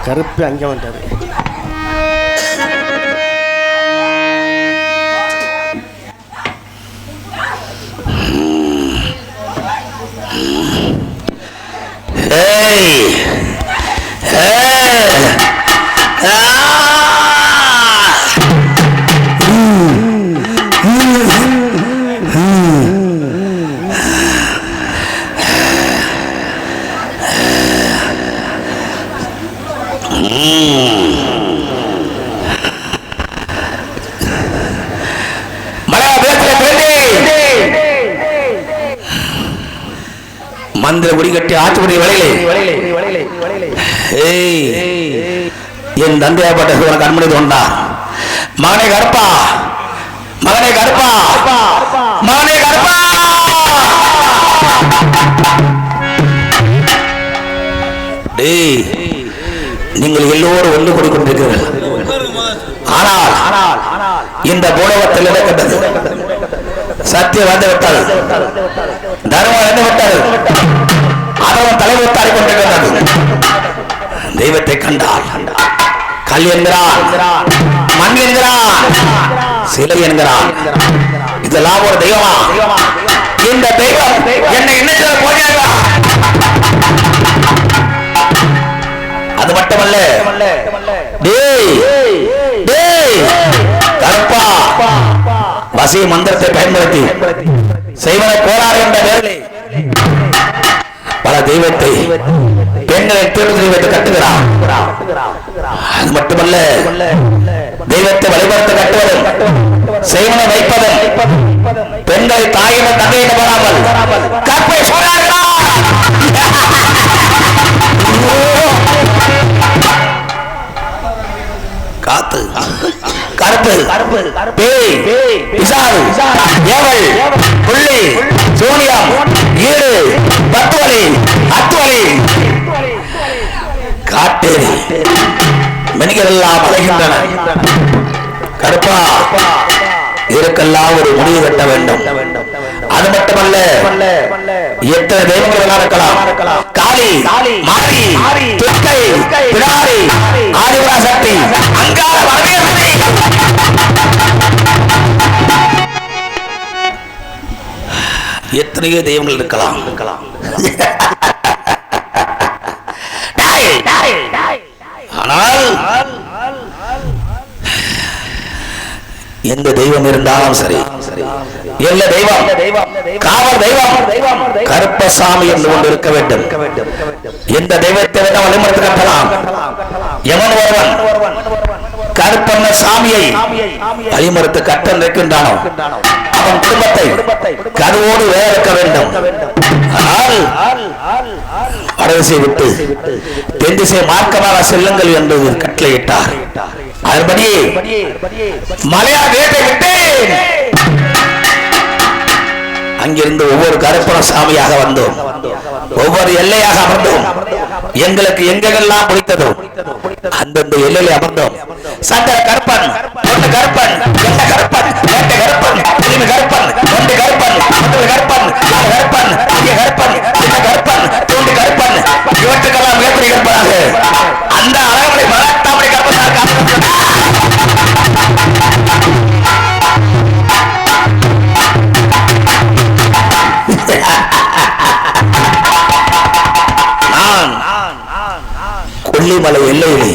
கருப்பு அங்கே வந்தாரு. மந்திர குடி கட்டி ஆற்றுடைய வலையிலே என் தந்தையாப்பட்ட உனக்கு அனுமதி தோண்டா. மகனே கருப்பா, மகனே கருப்பா, மகனே கருப்பா. நீங்கள் எல்லோரும் ஒன்று கூடி கொண்டிருக்கிறீர்கள். ஆனால் இந்த பூலோகத்தில் நடக்கின்றது சத்தியம் வந்து விட்டது, தர்மம் வந்து விட்டது, அதவன் தலைவத்தாடி கொண்டிருக்கிறது. தெய்வத்தை கண்டால் கல் என்கிறான், மண் என்கிறான், சிலை என்கிறான். இதெல்லாம் ஒரு தெய்வமா? இந்த தெய்வம் என்னை என்ன செய்ய போகிறாங்க? அது மட்டுமல்ல, கருப்பா வசி மந்திரத்தை பயன்படுத்தி செய்வன கோளாறு என்ற வேலை பல தெய்வத்தை பெண்களை தேர்வு தெய்வத்தை கட்டுகிறான். அது மட்டுமல்ல, தெய்வத்தை வழிபடுத்த கட்டுவதும் செய்வன வைப்பதும் பெண்களை தாயின தந்தையிட வராமல் கற்பை சொல்றார்களா? காத்து கருப்பு பேய் பிசாசு ஏவல் புள்ளி சூனியம் ஈடு பத்துவலி அத்துவலி காட்டேரி மெனிகள் எல்லாம் அலைகின்றன. கருப்பா இதற்கெல்லாம் ஒரு முடிவு கட்ட வேண்டும். அது மட்டுமல்ல, எத்தனை தெய்வங்கள் இருக்கலாம். காளி, மாரி, துர்க்கை, பிடாரி, ஆதிபராசக்தி, அங்காள பரமேஸ்வரி, எத்தனையோ தெய்வங்கள் இருக்கலாம். ஆனால் எந்த தெய்வம் இருந்தாலும் சரி, எல்லா தெய்வம் காவல் தெய்வம் கருப்பசாமி என்று கொண்டு இருக்க வேண்டும். எந்த தெய்வத்தை விட வழிமுறை கட்டலாம். எவன் ஒருவன் கருப்பண்ண சாமியை வழிமறுத்து கட்ட நிற்கின்றானோ அவன் குடும்பத்தை கருவோடு வேற இருக்க வேண்டும். ஆனால் வடதிசை விட்டு தென் திசை மார்க்கமாக செல்லுங்கள் என்று கட்டளையிட்டார். அதன்படி மலையா வேட்டை விட்டேன். அங்கிருந்து ஒவ்வொரு கருப்பண சாமியாக வந்தோம், ஒவ்வொரு எல்லையாக அமர்ந்தோம். எங்களுக்கு எங்கெல்லாம் பிடித்ததோ அந்தந்த எல்லையில அமர்ந்தோம். சண்டை கருப்பன், கருப்பன், எந்த கருப்பன், வேட்டை கருப்பன், திரும்பி கருப்பன், ஒன்று கருப்பன், மற்றொரு கருப்பன், கருப்பன், அங்கே கருப்பன், சின்ன கருப்பன், தூண்டு கருப்பன், இவற்றுக்கெல்லாம் மிகப்பெரிய கருப்பனாக அந்த அழகமலை மலத்தாமரை கருப்பனாக கொல்லிமலை எல்லையிலே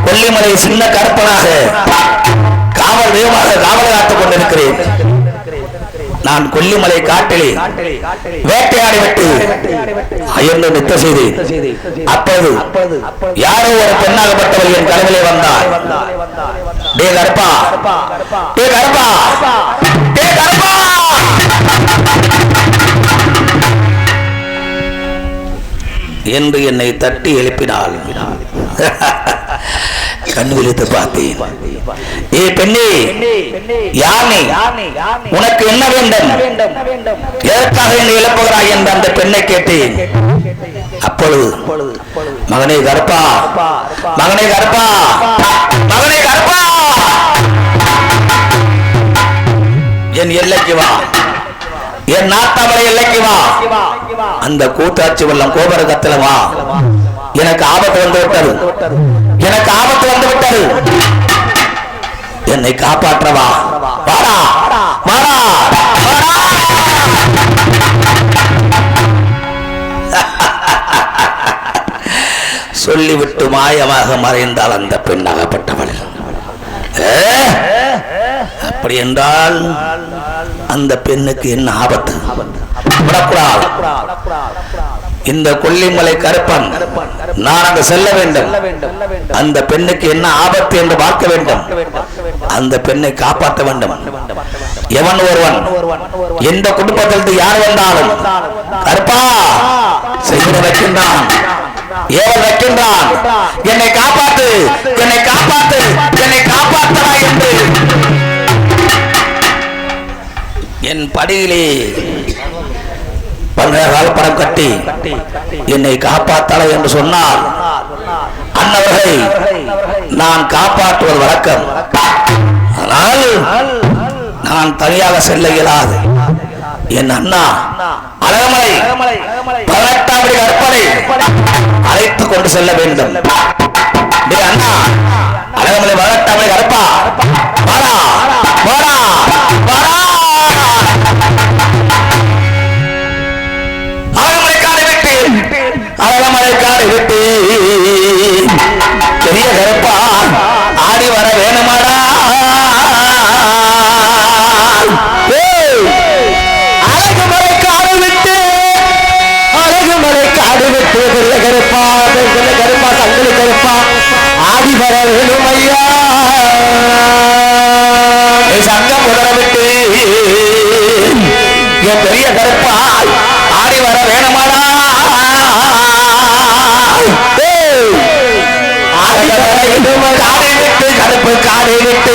கொல்லிமலை சின்ன கருப்பனாக காவல் தெய்வமாக காவல் காத்துக் கொண்டிருக்கிறேன். நான் கொல்லிமலை காட்டிலே வேட்டையாடி விட்டு அயர்ந்து நித்த செய்தேன். அப்போது யாரோ ஒரு பெண்ணாகப்பட்டவர் என் கனவிலே வந்தார். டே கருப்பா, டே கருப்பா, டே கருப்பா என்று என்னை தட்டி எழுப்பினாள். கண்ணு விழித்து பார்த்தேன். ஏ பெண்ணே, யானை உனக்கு என்ன வேண்டும், எதற்காக என்னை எழுப்புகிறாய் என்று அந்த பெண்ணை கேட்டேன். அப்பொழுது மகனே கருப்பா, மகனே கருப்பா, மகனே கருப்பா, என் எல்லைக்கு வா, என் நாட்டாமலை எல்லைக்கு வா, அந்த கூத்தாட்சி வெள்ளம் கோபரகத்தில் வா, எனக்கு ஆபத்து வந்து விட்டது, எனக்கு ஆபத்து வந்து விட்டது. என்னை காப்பாற்றவா, வாடா வாடா வாடா. சொல்லிவிட்டு மாயமாக மறைந்தால் அந்த பெண் அகப்பட்டவள். அப்படி என்றால் அந்த பெண்ணுக்கு என்ன ஆபத்து? விடக்கூடாது. இந்த கொல்லிமலை கருப்பன் நான் அங்கு செல்ல வேண்டும். அந்த பெண்ணுக்கு என்ன ஆபத்து என்று பார்க்க வேண்டும். அந்த பெண்ணை காப்பாற்ற வேண்டும். எவன் ஒருவன் எந்த குடும்பத்திலிருந்து யார் வந்தாலும் கருப்பா செய்து வைக்கின்றான், ஏவல் வைக்கின்றான். என்னை காப்பாத்து, என்னை காப்பாத்து, என்னை காப்பாற்றா என்று என் படியிலே படம் கட்டி என்னை காப்பாற்றலை என்று சொன்னால் அன்னவர்களை நான் காப்பாற்றுவது வழக்கம். ஆனால் நான் தனியாக செல்ல இயலாது. என் அண்ணா அழகமலை 18ஆம் கற்பனை அழைத்துக் கொண்டு செல்ல வேண்டும். அண்ணா அழகமலை 18ஆம் கற்பா, வாடா வாடா வாடா. அழகமலைக்காரை விட்டு பெரிய கருப்பா ஆடி வர வேணுமாடா. அழகுமலைக்காடு விட்டு, அழகுமலைக்காடு விட்டு பெரிய கருப்பா, பெரிய கருப்பா, சங்கிலி கருப்பா ஆடி வர வேணும் ஐயா. சங்கம் உதர விட்டு என் பெரிய கருப்பா ஆடி வர வேணுமாடா. காடை விட்டு கருப்பு காடை விட்டு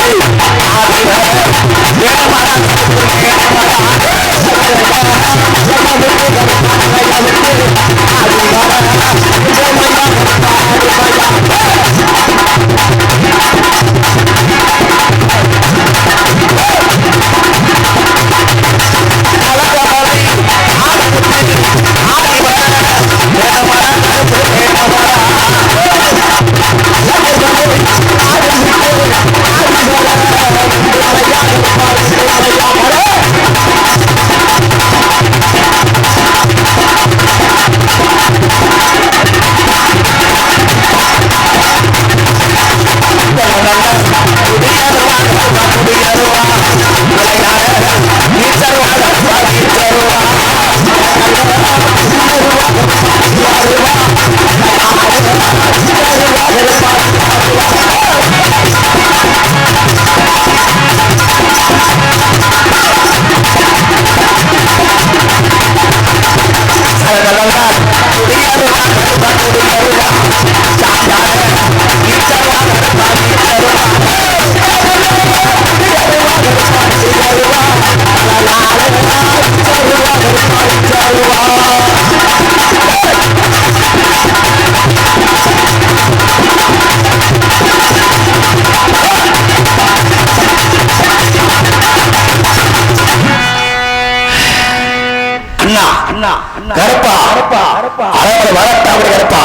கருப்பா அழகு வரட்டாம கருப்பா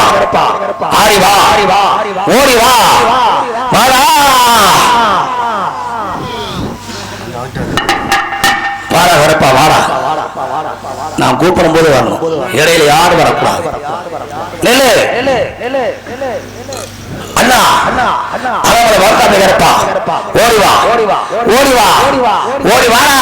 ஆடி வா ஓடி வா வாடா. வாடா கருப்பா வாடா. நான் கூப்பிடும் போது வரணும், இடையில யாரும் வரக்கூடாது. அண்ணா அழகு வரட்டாம கருப்பா ஓடி வா ஓடி வா ஓடி வாடா.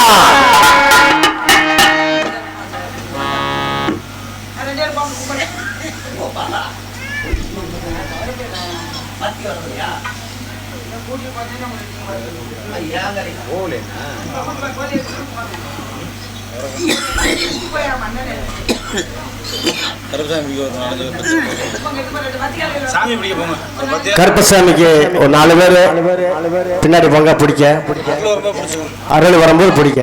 கருப்பசாமிக்கு ஒரு 4 பேர் பின்னாடி போங்க, பிடிக்க அருள் வரும்போது பிடிக்க.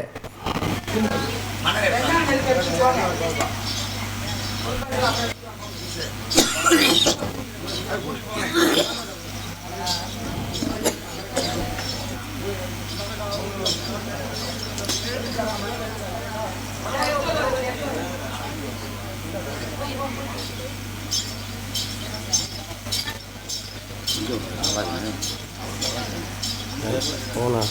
போனா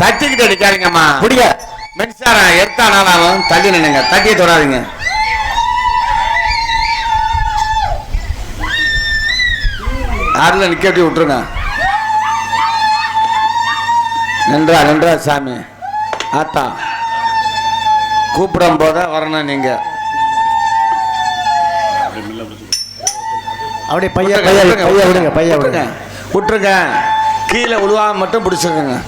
தட்டிக்கிட்டு அடிக்காதீங்கம்மா. பிடிக்க மின்சாரம் எடுத்தானாலும் தள்ளி நின்னுங்க, தட்டியை தொடாதீங்க. அதுல நிக்க எப்படி விட்டுருங்க. நின்றா சாமி. ஆத்தா கூப்பிடும் போத வரணும் நீங்க. அப்படியே பைய விடுங்க, பைய விடுங்க, விட்டுருங்க. கீழே உழுவாம மட்டும் பிடிச்சிருக்குங்க.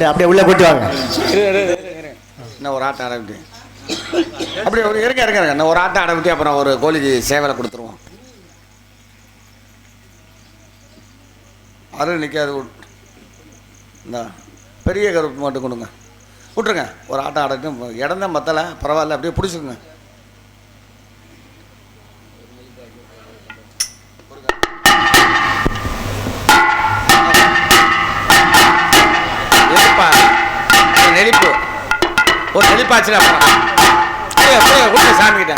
அப்படியே உள்ள போட்டு வாங்க. இன்னும் ஒரு ஆட்டை ஆரம்பிட்டு அப்படியே இருக்க இன்னும் ஒரு ஆட்டை ஆரம்பிட்டு அப்புறம் ஒரு கோழிக்கு சேவலை கொடுத்துருவோம். அருள் நிற்காது. இந்த பெரிய கருப்பு மட்டும் கொடுங்க, விட்டுருங்க. ஒரு ஆட்டை ஆடட்டும். இடம் தான் பத்தலை, பரவாயில்ல, அப்படியே பிடிச்சிக்குங்க. நெளிப்பு ஒரு நெளிப்பாச்சு. அப்புறம் சாமி கிட்ட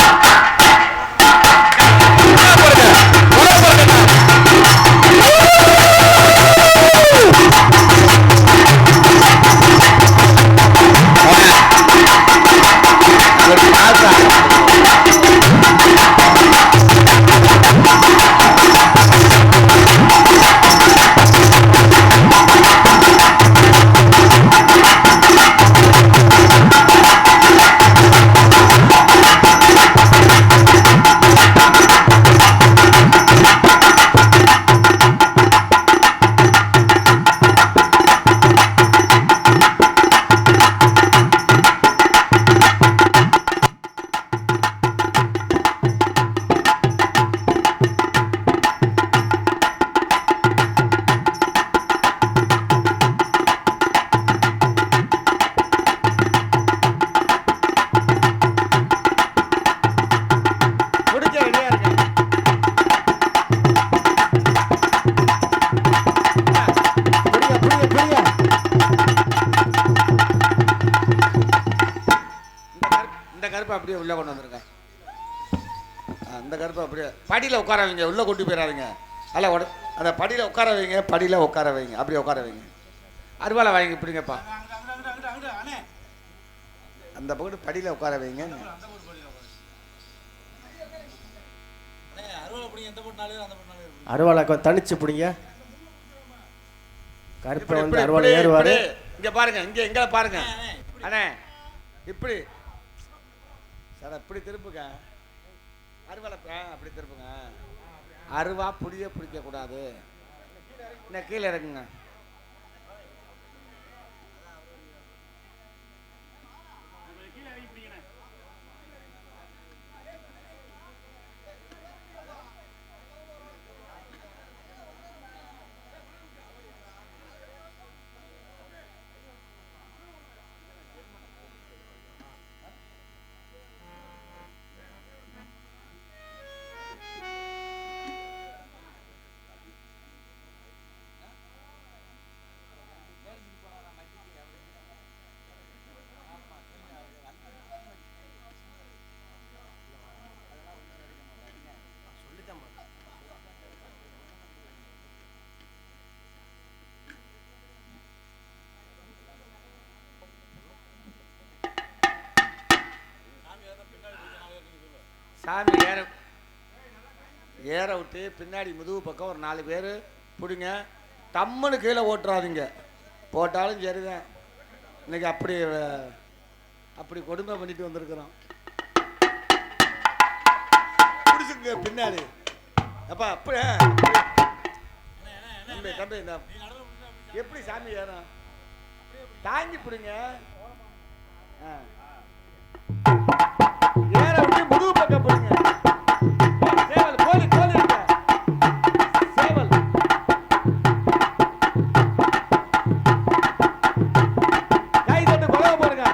அப்படியே உள்ளே கொண்டு வந்துருங்க. அந்த கருப்பை அப்படியே படியில் உட்கார வைங்க, உள்ளே கொண்டு போயிடாதீங்க. அல்ல அந்த படியில் உட்கார வைங்க, படியில் உட்கார வைங்க, அப்படியே உட்கார வைங்க. அருவாளை வாங்கி பிடிங்கப்பா. அந்த பக்கம் படியில் உட்கார வைங்க. அருவாளை தனிச்சு பிடிங்க. கருப்பை வந்து அருவாளை ஏறுவாரு. இங்க பாருங்க, இங்க எங்களை பாருங்க அண்ணே, இப்படி சார் இப்படி திருப்புங்க. அருவாளை அப்படி திருப்புங்க. அருவா பிடிக்க கூடாது. இன்னும் கீழே இறக்குங்க. சாமி ஏற விட்டு பின்னாடி முதுகு பக்கம் ஒரு 4 பேர் பிடிங்க. டம்முன்னு கீழே ஓட்டுறாதீங்க. போட்டாலும் சரிதான். இன்னைக்கு அப்படி கொடுமை பண்ணிட்டு வந்திருக்கிறோம். பிடிச்சுங்க பின்னாடி. அப்பா அப்படியே தம்பி இந்த எப்படி சாமி ஏறும் தாங்கி பிடிங்க. ஏற விட்டு முதுகு பக்கம் பிடிங்க. சேவல் கோழி இருக்க சேவல் கை தட்டு கொலவை போடுங்க.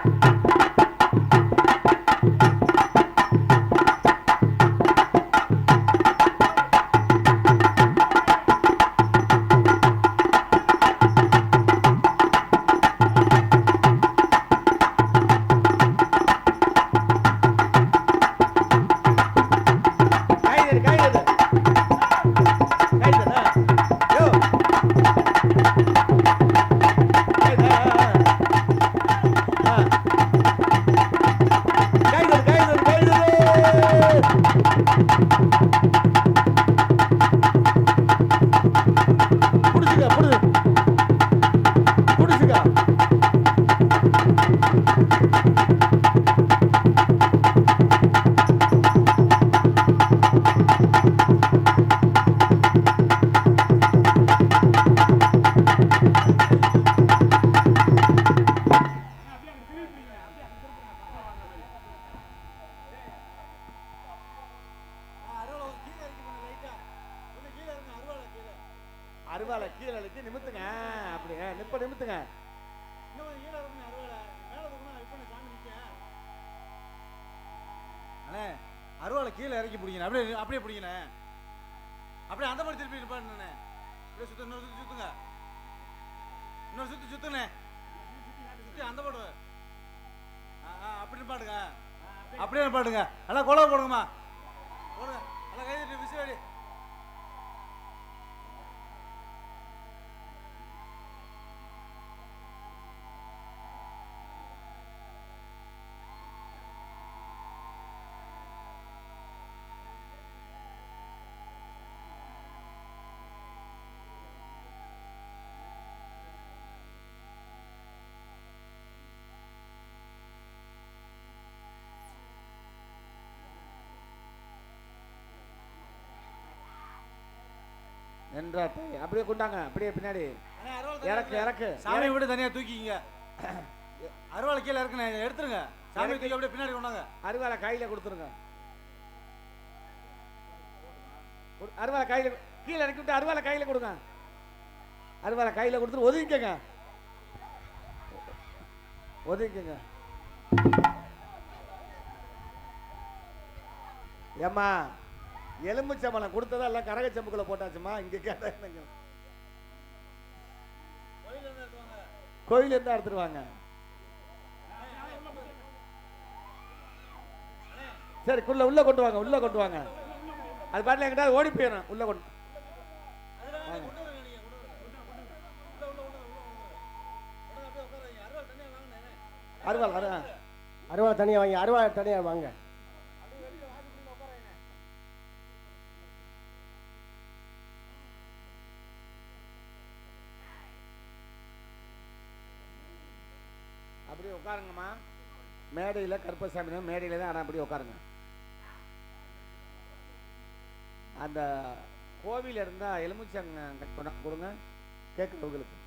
அருவாளை கீழே அழுத்தி நிமித்துங்க. அப்படியே நிமித்துங்க. அண்ணே அருவாளை கீழே இறக்கி பிடிக்கணும். அப்படியே பிடிக்கணே. அப்படியே அந்த மாதிரி திருப்பி இருப்பாண்ணே. அப்படியே இன்னொரு சுத்து சுத்துங்க. இன்னொரு சுத்துனே. சுத்தி அந்த பாடு அப்படி நிப்பாடுங்க. அப்படியே நிப்பாடுங்க. நல்லா கொலை போடுங்கம்மா. போடுங்க. நல்லா கை தட்டி விசிலடி. அப்படியே கொண்டாங்க. அப்படியே பின்னாடி இறக்கு. சாமி விட்டு தனியா தூக்கிங்க. அருவாளை கீழே இருக்குண்ணே. எடுத்துருங்க. சாமி தூக்கி அப்படியே பின்னாடி கொண்டாங்க. அருவாளை கையில கொடுத்துருங்க. அருவாளை கையில கீழே இறக்கி விட்டு அருவாளை கையில கொடுங்க. அருவாளை கையில கொடுத்துட்டு ஒதுங்கிக்கங்க. ஏம்மா எலும்புச்சம்பளம் கொடுத்ததா எல்லாம் கரகச்சம்புக்குள்ள போட்டாச்சுமா. இங்க கேட்டா என்னங்க கோயில இருந்தா எடுத்துருவாங்க. சரி உள்ள கொண்டு வாங்க, உள்ள கொண்டு வாங்க. அது பாட்டில் எங்கிட்ட ஓடி போயிடும். உள்ள கொண்டு அருவாள் அருவா தனியாக வாங்க, அருவா தனியாக வாங்க. அப்படியே உட்காருங்கம்மா. மேடையில் கருப்பசாமி தான் மேடையில் தான். ஆனால் அப்படியே உட்காருங்க. அந்த கோவில் இருந்தால் எலுமிச்சங்க கொடுங்க கேட்குறவங்களுக்கு.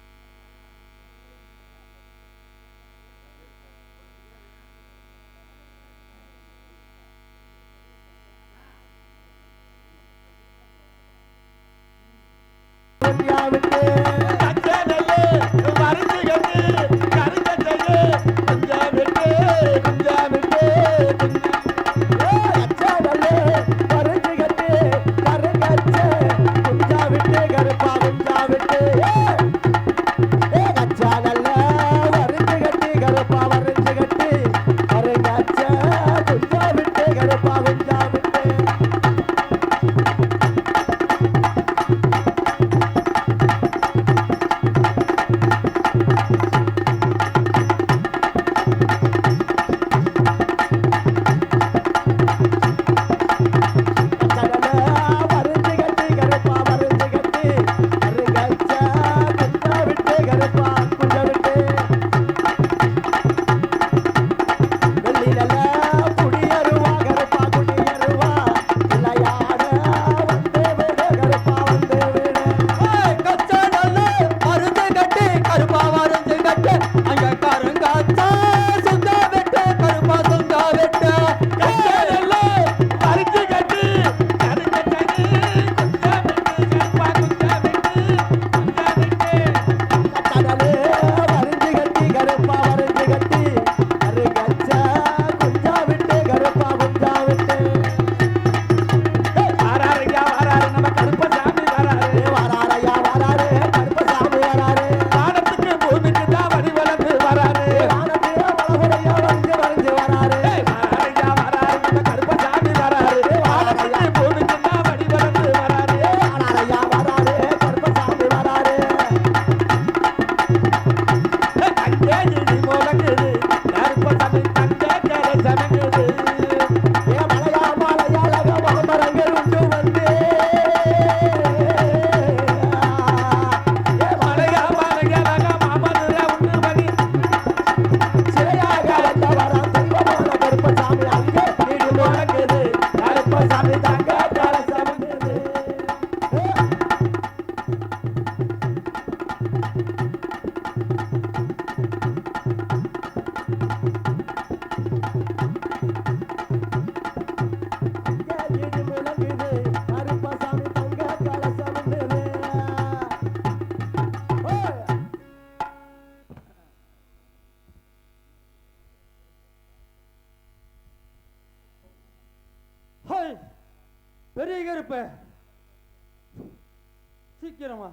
பெரிய கருப்ப சீக்கிரமா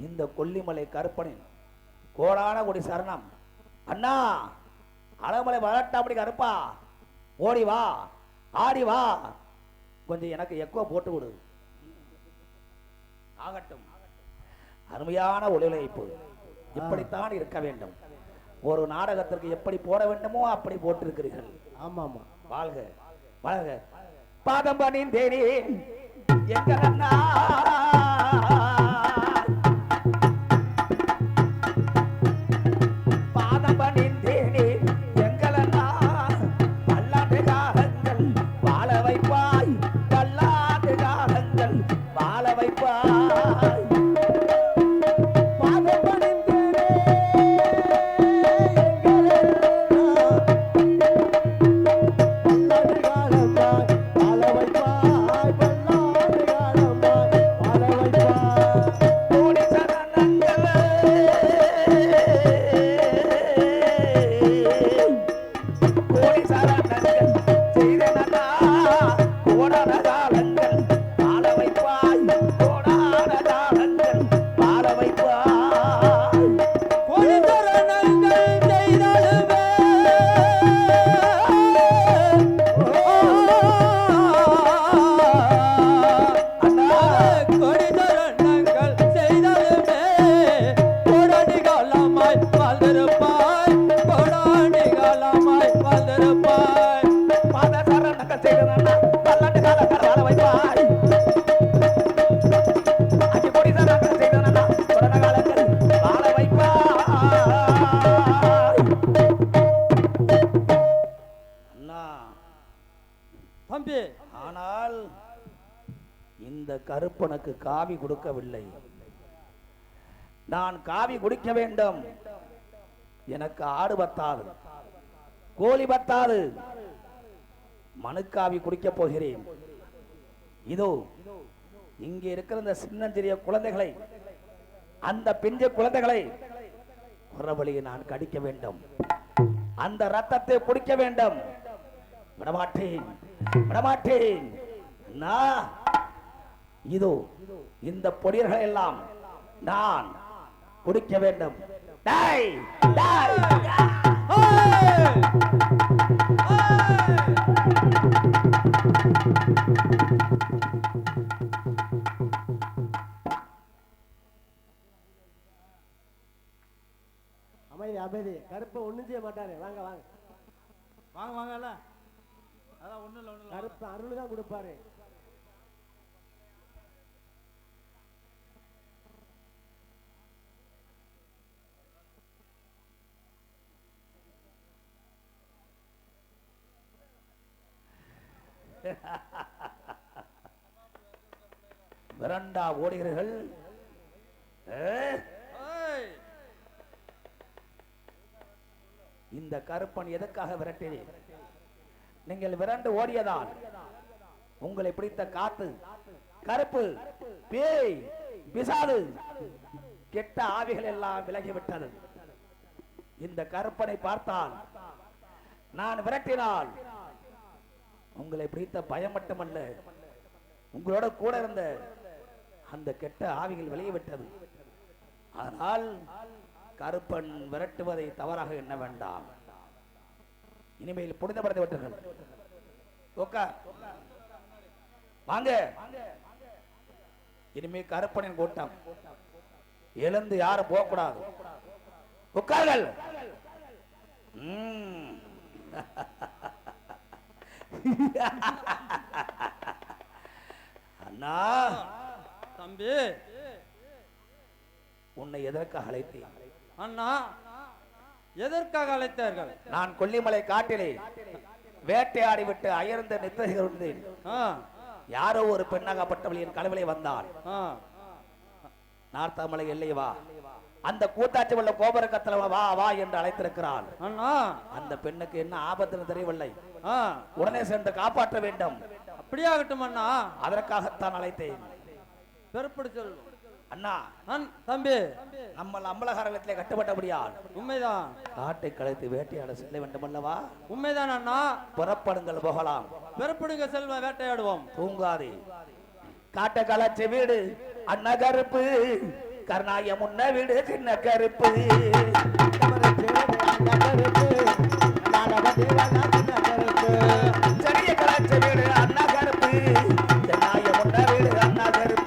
இந்த கொல்லிமலை கருப்பனின் கோடான கொடி சரணம். அண்ணா அழகுமலை வளட்டாப்படி கருப்பா, ஓடி வா, ஆடி வா, கொஞ்சம் எனக்கு எக்கோ போட்டு விடு. ஆகட்டும். அருமையான ஒளிழைப்பு இப்படித்தான் இருக்க வேண்டும். ஒரு நாடகத்திற்கு எப்படி போட வேண்டுமோ அப்படி போட்டிருக்கிறீர்கள். ஆமா ஆமா. வாழ்க வாழ்க. பாதம் பணிந்தேனே எங்கள் அண்ணா பாதம் பணிந்தேனே எங்கள் அண்ணா பல்லாண்டு காலங்கள் வாழ வைப்பாய் பல்லாண்டு காலங்கள் வாழ வைப்பாய் பாதம் பணிந்தேனே தம்பி, ஆனால் இந்த கருப்பனுக்கு காவி கொடுக்கவில்லை. நான் காவி குடிக்க வேண்டும். எனக்கு ஆடு பத்தாது, கோழி பத்தாது, மனுக்காவி குடிக்க போகிறேன். இதோ இங்கே இருக்கிற இந்த சின்னஞ்சிறிய குழந்தைகளை, அந்த பிஞ்சு குழந்தைகளை குறவழியை நான் கடிக்க வேண்டும். அந்த ரத்தத்தை குடிக்க வேண்டும். விடமாட்டேன், விடமாட்டேன். இதோ இந்த பொடியர்களை எல்லாம் நான் குடிக்க வேண்டும். டேய், டேய், அமைதி அமைதி. கருப்பை ஒண்ணும் செய்ய மாட்டாரு. வாங்க வாங்க வாங்க வாங்கல்ல, அதான் ஒண்ணும் இல்ல, ஒண்ணும் இல்ல. கருப்பு அருள் தான் கொடுப்பாரு. விரண்டா ஓடுகிறீர்கள். இந்த கருப்பன் எதற்காக விரட்டினேன்? நீங்கள் விரண்டு ஓடியதால் உங்களை பிடித்த காத்து, கருப்பு, பேய், பிசாது, கெட்ட ஆவிகள் எல்லாம் விலகிவிட்டது. இந்த கருப்பனை பார்த்தால், நான் விரட்டினால் உங்களை பிடித்த பயம் மட்டுமல்ல, உங்களோட கூட இருந்த அந்த கெட்ட ஆவிகள் விலகிவிட்டது. ஆனால் கருப்பன் விரட்டுவதை தவறாக எண்ண வேண்டாம். இனிமேல் புனிதப்படுத்தி விட்டீர்கள். வாங்க. இனிமேல் கருப்பனின் கூட்டம் எழுந்து யாரும் போகக்கூடாது. உட்கார்கள். அண்ணா, தம்பி, உன்னை எதற்காக அழைத்தேன்? அண்ணா, எதற்காக அழைத்தார்கள்? நான் கொல்லிமலை காட்டிலே வேட்டையாடி விட்டு அயர்ந்த நித்திருந்தேன். யாரோ ஒரு பெண்ணாகப்பட்டவள் என் கனவிலே வந்தாள். நார்த்தாமலை எல்லை வா, அந்த கூத்தாட்சி உள்ள கோபுரக்கத்துல வா வா என்று அழைத்திருக்கிறாள். அண்ணா, அந்த பெண்ணுக்கு என்ன ஆபத்துன்னு தெரியவில்லை. உடனே சென்று காப்பாற்ற வேண்டும். அப்படியாகட்டும் அண்ணா. அதற்காகத்தான் அழைத்தேன். பெருப்படி சொல்வோம் அண்ணா. தம்பி, நம்ம அம்பலகாரத்திலே கட்டுப்பட்டபடியால் உண்மைதான். காட்டை கலைத்து வேட்டையாட செல்ல வேண்டும் அல்லவா? உண்மைதான் அண்ணா. புறப்படுங்கள், போகலாம். பெருப்படுங்க செல்வம், வேட்டையாடுவோம். தூங்காதே. காட்ட கலைச்ச வீடு அண்ணா கருப்பு, கருணாய முன்ன வீடு சின்ன கருப்பு. செடிய கலைச்ச வீடு அண்ணா கருப்பு, கருணாய முன்ன வீடு அண்ணா கருப்பு.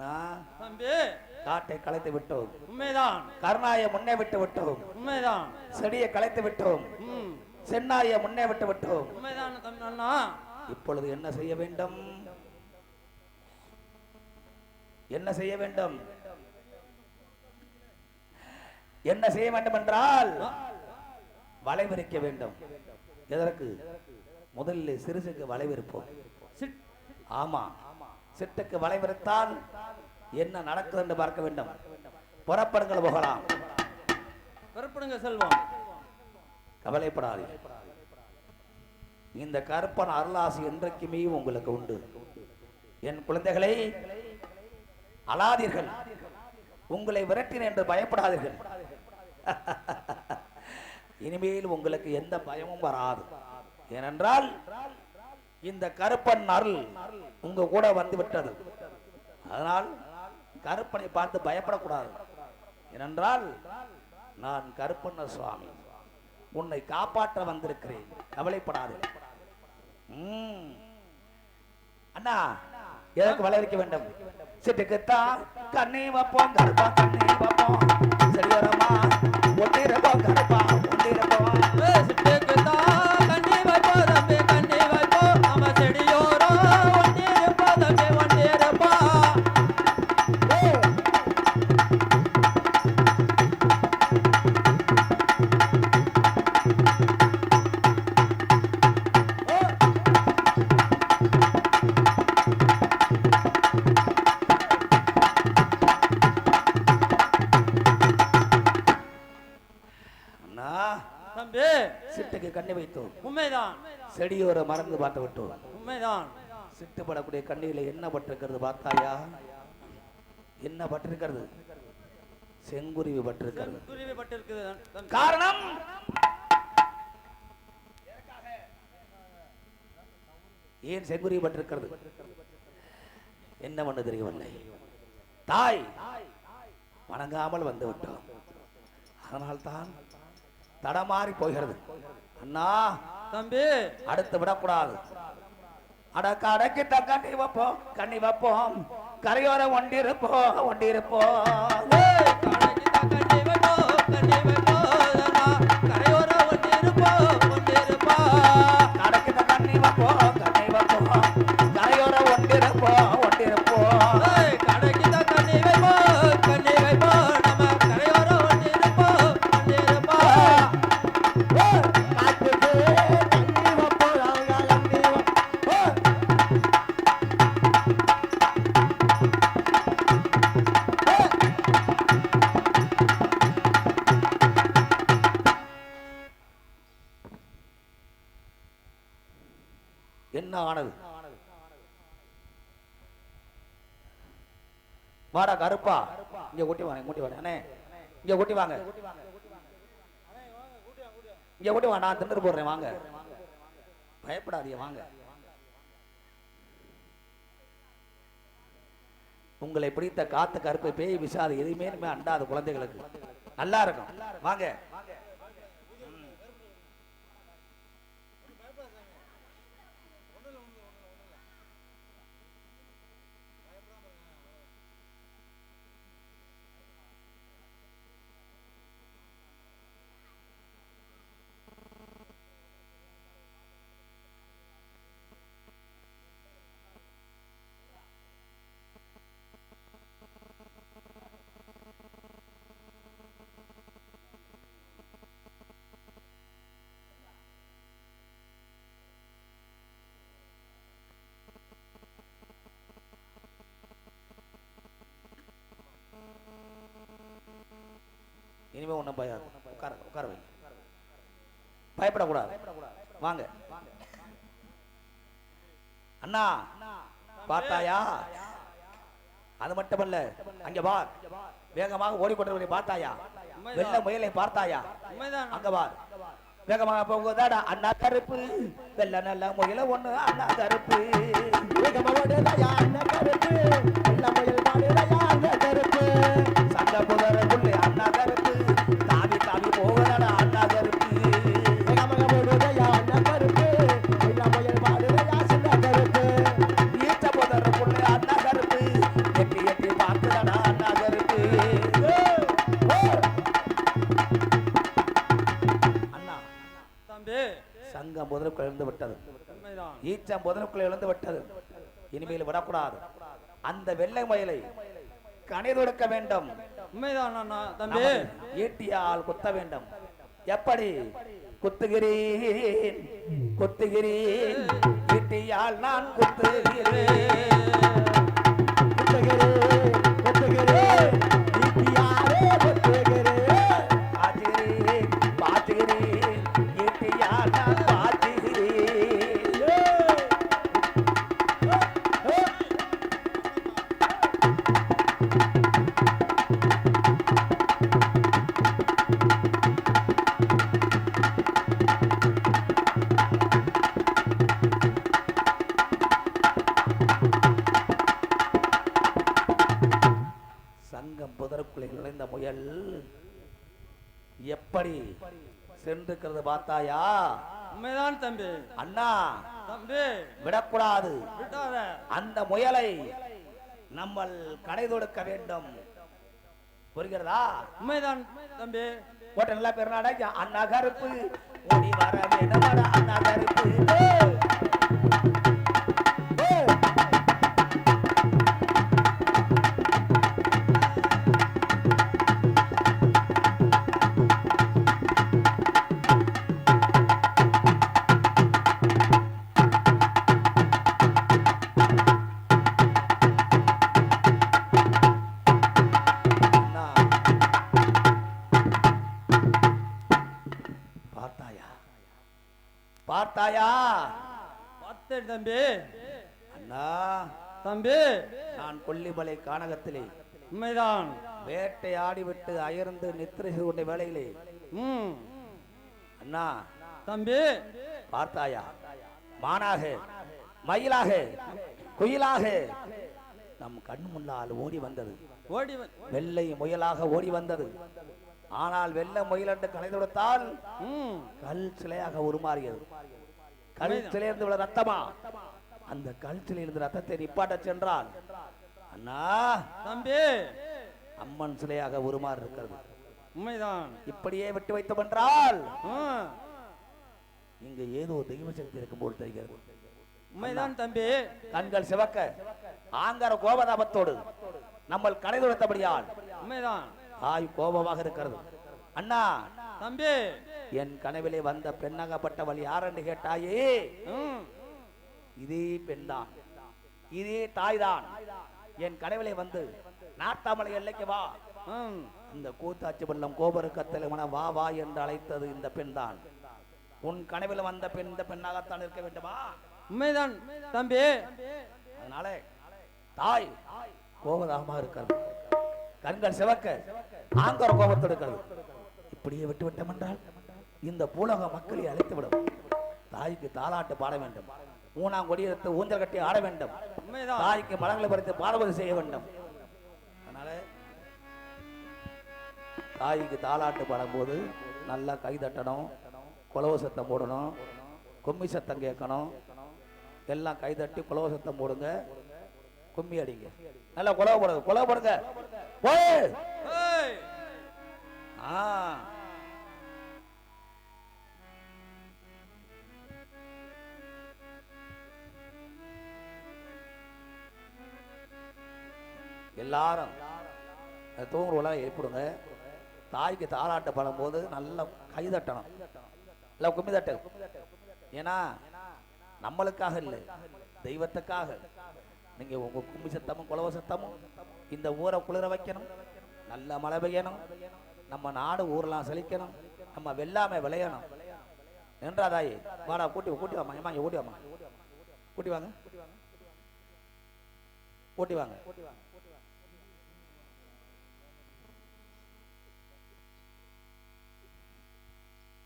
அண்ணா தம்பி காட்டை கலைத்து விட்டோம், உண்மைதான் கருணாயை முன்னே விட்டு விட்டோம், உண்மைதான் செடியை கலைத்து விட்டோம், ம் சென்னாயை முன்னே விட்டு விட்டோம். உண்மைதான் தம்பி அண்ணா. இப்பொழுது என்ன செய்ய வேண்டும்? என்ன செய்ய வேண்டும்? என்ன செய்ய வேண்டும் என்றால் வளைவிருக்க வேண்டும். எதற்கு? முதலில் சிறுசுக்கு வளைவிருப்போம். ஆமா, சிட்டுக்கு வளைவிருத்தால் என்ன நடக்குது என்று பார்க்க வேண்டும். புறப்படுங்கள், போகலாம். புறப்படுங்க செல்வம். கவலைப்படாதே, இந்த கருப்பன் அருளாசி என்றைக்குமே உங்களுக்கு உண்டு. என் குழந்தைகளை அழாதீர்கள், உங்களை விரட்டினேன் என்று பயப்படாதீர்கள். இனிமேல் உங்களுக்கு எந்த பயமும் வராது. ஏனென்றால் இந்த கருப்பன் அருள் உங்க கூட வந்து விட்டது. அதனால் கருப்பனை பார்த்து பயப்படக்கூடாது. ஏனென்றால் நான் கருப்பண்ண சுவாமி, உன்னை காப்பாற்ற வந்திருக்கிறேன். கவலைப்படாது. அண்ணா, எதற்கு வளைவிக்க வேண்டும்? சிட்டுக்குத்தான் கண்ணை வைப்போம், கருப்பா கண்ணை வைப்போம், செடியோரமா ஒட்டிருப்போம், கருப்பா ஒட்டிருப்போம். சிட்டுக்குத்தான் கண்ணி வைப்போம் தம்பி, கண்ணி வைப்போம். நம்ம செடியோரம் ஒட்டிருப்போம் தம்பி, ஒட்டிருப்போம். தம்பி சிட்டுக்கு கண்ணி வைத்தோம், உண்மைதான் செடியோர மறந்து பார்த்து விட்டோம். உண்மைதான். சிட்டு படக்கூடிய கண்ணில என்ன பட்டிருக்கிறது பார்த்தாயா? என்ன பட்டிருக்கிறது? செங்குருவி பட்டிருக்கிறது. குருவி பட்டிருக்குது தம்பி. காரணம் ஏன் செங்குருவி பட்டிருக்கிறது? என்ன பண்ண தெரியவில்லை. தாய் வணங்காமல் வந்து விட்டோம். அதனால் தான் தடமாறி போகிறது. அண்ணா தம்பி அடுத்து விடக்கூடாது. அடக்க அடக்கி கண்ணி வைப்போம், கண்ணி வைப்போம், கரையோரம் ஒண்டிருப்போம், ஒண்டிருப்போம். கண்ணி வைப்போம், கண்ணி வைப்போம், கரையோரம் ஒண்டிருப்போம், ஒண்டிருப்போம். அடக்கிட்ட கண்ணி வைப்போம், கண்ணி வைப்போம், கரையோரம் ஒண்டிருப்போம், ஒண்டிருப்போம். கடைக்கிட்ட கண்ணி வைப்போம், கண்ணி வைப்போம், நம்ம கரையோரம் ஒண்டிருப்போம், ஒண்டிருப்போம். என்ன ஆனது? வாடா கருப்பா, இங்க கூட்டி வாங்க, கூட்டி வாங்க அண்ணே, இங்க கூட்டி வாங்க, இங்க கூட்டி வாங்க, நான் தின்னு போடுறேன், வாங்க, பயப்படாதீங்க, வாங்க. உங்களை பிடித்த காத்து கருப்பை பேய் விசாது எதுவுமே அண்டாது குழந்தைகளுக்கு நல்லா இருக்கும். வாங்க. இனிமே ஒன்றும் பயம், உட்கார உட்கார வை, பயப்படக்கூடாது, வாங்க. அண்ணா பார்த்தாயா? அது மட்டுமல்ல, அங்க வா, வேகமாக ஓடிக்கொண்டவரை பார்த்தாயா? வெள்ள முயலை பார்த்தாயா? அங்க வா, வேகமாக போகுதாடா அண்ணா கருப்பு, வெள்ள நல்ல முயல ஒண்ணு அண்ணா கருப்பு, சங்க புதர புள்ளி அண்ணா கருப்பு, தாவி தாவி போகுதாடா அண்ணா கருப்பு, ஈட்ட புதர புள்ளி அண்ணா கருப்பு, எட்டி எட்டி முதலுக்குள் இழந்து விட்டது. உண்மைதான் ஈச்சம் முதலுக்குள் இழந்து விட்டது. இனிமேல் விடக்கூடாது. அந்த வெள்ளை மயிலை கணிதொடுக்க வேண்டும். உண்மைதான் அண்ணா தம்பி ஈட்டியால் குத்த வேண்டும். எப்படி குத்துகிறேன் குத்துகிறேன் ஈட்டியால் நான் குத்துகிறேன் பாச்சுகிறேன் பாச்சுகிறேன் ஈட்டியால் நான் பாச்சுகிறேன். சங்கம் புதருக்குள்ளே நுழைந்த முயல் எப்படி சென்றிருக்கிறது பார்த்தாயா? உண்மைதான் தம்பி அண்ணா தம்பி விடக்கூடாது. விட்டாத அந்த முயலை நம்ம கடை தொடுக்க வேண்டும். புரிகிறதா? உண்மைதான் தம்பி போட்ட நல்லா பெருநாடா அண்ணா கருப்பு ஓடி வர வேண்டும் அண்ணா கருப்பு. பார்த்தாயா பார்த்தாயா? பார்த்தேன் தம்பி அண்ணா தம்பி நான் கொல்லிமலை கானகத்திலே உண்மைதான் வேட்டையாடி விட்டு அயர்ந்து நித்திரை செய்து கொண்ட வேளையிலே ம் அண்ணா தம்பி பார்த்தாயா? மானாக மயிலாக குயிலாக நம் கண் முன்னால் ஓடி வந்தது. ஓடி வெள்ளை முயலாக ஓடி வந்தது. ஆனால் வெள்ளை முயல் என்று கலை தொடுத்தால் ம் கல் சிலையாக உருமாறியது. கல் சிலையிலிருந்து உள்ள ரத்தமா? அந்த கல் சிலையிலிருந்து ரத்தத்தை நிப்பாட்ட சென்றால் அண்ணா தம்பி அம்மன் சிலையாக உருமாறி இருக்கிறது. உண்மைதான் இப்படியே விட்டு வைத்தோம் என்றால் ம் இங்கு ஏதோ தெய்வ சக்தி இருக்கும் போல் தெரிகிறது. உண்மைதான் தம்பி கண்கள் சிவக்க ஆங்கார கோபதாபத்தோடு நம்ம கடை தொடுத்தபடியால் உண்மைதான் தாய் கோபமாக இருக்கிறது. அண்ணா தம்பி என் கனவிலே வந்த பெண்ணாகப்பட்டவள் யார் என்று கேட்டாயே? ம் இதே பெண்தான், இதே தாய்தான். என் கனவிலே வந்து நாட்டாமலை எல்லைக்கு வா, ம் இந்த கூத்தாச்சி பள்ளம் கோபுரக்கத்தில் வா வா என்று அழைத்தது இந்த பெண் தான். உன் கனவில் வந்த பெண் இந்த பெண்ணாகத்தான் இருக்க வேண்டுமா? உண்மைதான் தம்பி அதனால தாய் கோபதாகமாக இருக்கிறது. கண்கள் சிவக்க ஆங்கர கோபத்தோடு இருக்கிறது. இப்படியே விட்டு விட்டோம் என்றால் இந்த பூலக மக்களை அழைத்து விடும். தாய்க்கு தாலாட்டு பாட வேண்டும். ஊனாம் கொடியெடுத்து ஊஞ்சல் கட்டி ஆட வேண்டும். உண்மைதான் தாய்க்கு மலங்களை பறித்து பாரபதி செய்ய வேண்டும். அதனால தாய்க்கு தாலாட்டு பாடும்போது நல்லா கை தட்டணும், குலவு சத்தம் போடணும், கும்மி சத்தம் கேட்கணும். எல்லாம் கை தட்டி குலவு சத்தம் போடுங்க, கும்மி அடிங்க, நல்லா குலவு போடுங்க, குலவு போடுங்க. ஏய் ஆ எல்லாரும் தூங்குறவெல்லாம் எழுப்பிடுங்க. தாய்க்கு தாளாட்ட படும்போது நல்லா கை தட்டணும், இல்லை கும்மி தட்டு. ஏன்னா நம்மளுக்காக இல்லை, தெய்வத்துக்காக. நீங்க உங்க கும்மி சத்தமும் குலவ சத்தமும் இந்த ஊரை குளிர வைக்கணும், நல்ல மழை பெய்யணும், நம்ம நாடு ஊரெல்லாம் செழிக்கணும், நம்ம வெள்ளாமை விளையணும் என்றா தாயே? வாடா கூட்டி கூட்டி வாமா, ஏமா கூட்டி வாமா, கூட்டி வாங்க, கூட்டி வாங்க.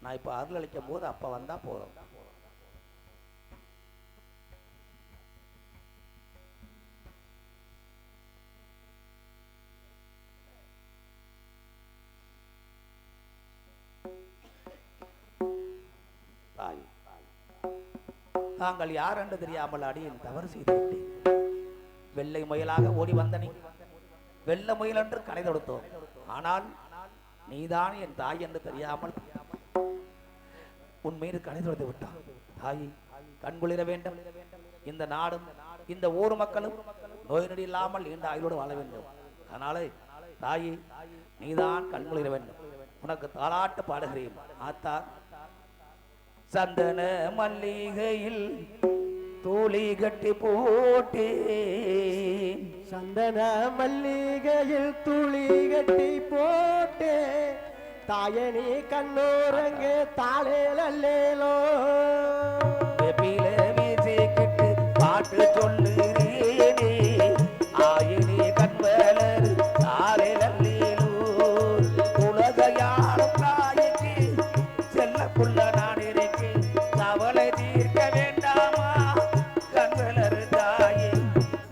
நான் இப்ப அருள் அளிக்கும் போது அப்ப வந்தா போதும். தாய், தாங்கள் யார் என்று தெரியாமல் அடியின் தவறு செய்து விட்டேன். வெள்ளை முயலாக ஓடி வந்த நீ வெள்ளை முயல் என்று கலை தொடுத்தோம். ஆனால் நீதான் என் தாய் என்று தெரியாமல் உன் மீது கணை துடைத்து விட்டான். தாயி கண்குளிர வேண்டும். இந்த நாடும் இந்த ஊர் மக்களும் நோய் நொடி இல்லாமல் நீண்ட ஆயுளோடு வாழ வேண்டும். அதனாலே தாயி நீதான் கண்குளிர வேண்டும். உனக்கு தாலாட்டு பாடுகிறேன். ஆத்தா சந்தன மல்லிகையில் தூளி கட்டி போட்டே, சந்தன மல்லிகையில் துளி கட்டி போட்டே, தாயனி கண்ணூரங்கு தாளேலோ வெப்பில வீசி கிட்டு பாட்டு சொல்லுறேனே, ஆயினி கண்வலர் தாளேலோ உலகையாளும் தாய்க்கு செல்லக்குள்ள நான் இருக்கு கவலை தீர்க்க வேண்டாமா கண்வலர் தாயே.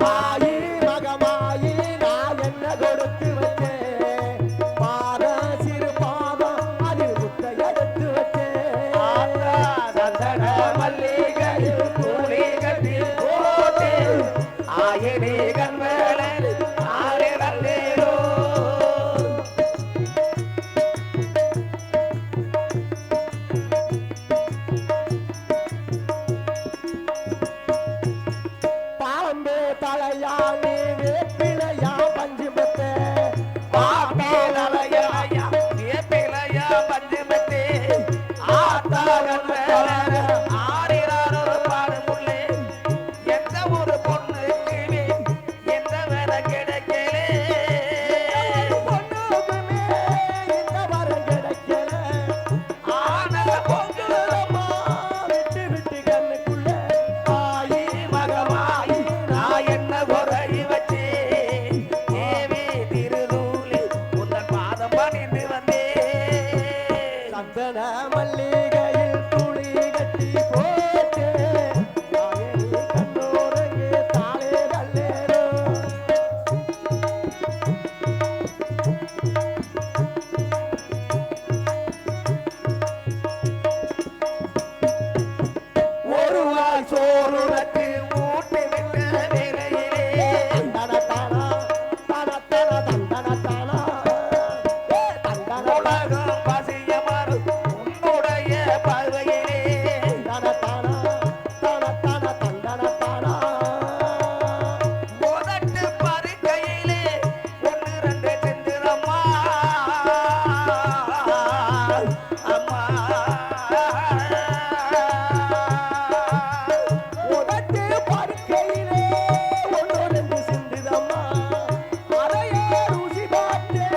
மாயி மகமாயி நான் என்ன கொடுத்து வச்சேன், பாதம் சிறு பாதம் அதில் முட்டை எடுத்து வச்சேன். ஆத்தா சந்தன மல்லிகையில் தூளி கட்டி போட்டே, ஆயினி கண்வலர் தாளேலோ. பாம்பே தலையா நீ வேப்பிலையா பஞ்சு மெத்தே, பாப்பேலலையா வேப்பிலையா பஞ்சமத்தே, ஆத்தா கண்வலர் ஆரிராரோ பாடுமுள்ளே, எந்த ஒரு பொண்ணுக்குமே எந்த வேலை கிடைக்கலே. பொண்ணுக்குமே இந்த வரம் கிடைக்கல, ஆன பொங்குதம்மா விட்டு விட்டு கண்ணுக்குள்ள ஆயி மகமாயி நான் என்ன குறை வச்சே, தேவி திருதூலி உந்தன் பாதம் பணிந்து வந்தே. சந்தன மல்லிகையில் துளி கட்டி போட்டு, தாயனி கண்ணோரங்கே தாளே கல்லேரோ. ஒரு வாய் சோறுனக்கு ஊட்டி விட்ட வேளையிலே, தனத்தானா தனத்தன தந்தனத்தானா தந்தன உலகம் பசியமறு உன்னுடைய பார்வையிலே, தனத்தானா தனத்தன தந்தனத்தானா முதட்டு பருக்கையிலே ஒன்று ரெண்டு செந்திரம்மா அம்மா. உதட்டு படுக்கையிலே ஒன்று ரெண்டு சிந்துதம்மா, அறையே ருசி பார்த்தே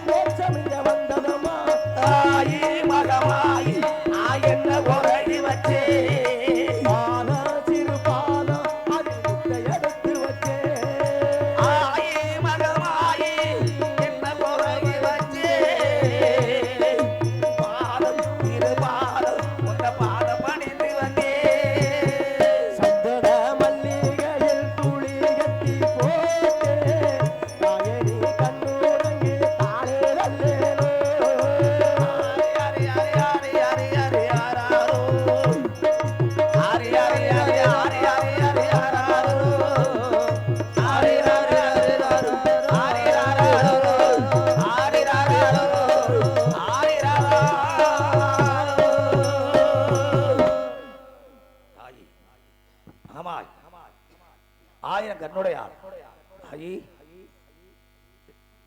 மோட்சம் இங்க வந்ததம்மா. தாயி மகமாயி நான் என்ன குறை வச்சே, பாதம் சிறு பாதம் அதில் முட்டை எடுத்து வச்சேன். ஆயி மகமாயி என்ன குறை வச்சே, பாதம் இரு பாதம் உந்த பாதம் பணிந்து வந்தே. சந்தன மல்லிகையில் துளி கட்டி போட்டு, தாயனி கண்ணூரங்கே தாளே அல்லேலோ. ஆரி ஆரி ஆரி ஆரி ஆரி ஆராரோ, ஆரி ஆரி ஆரி ஆரி ஆரி ஆரி ஆராரோ, ஆரி ஆரி ஆரி ஆரி ஆராரோ, ஆரி ஆராரோ, ஆரி ஆராரோ. தாயி ஆமாய் ஆயிரம் கண்ணுடைய ஆள். தாயி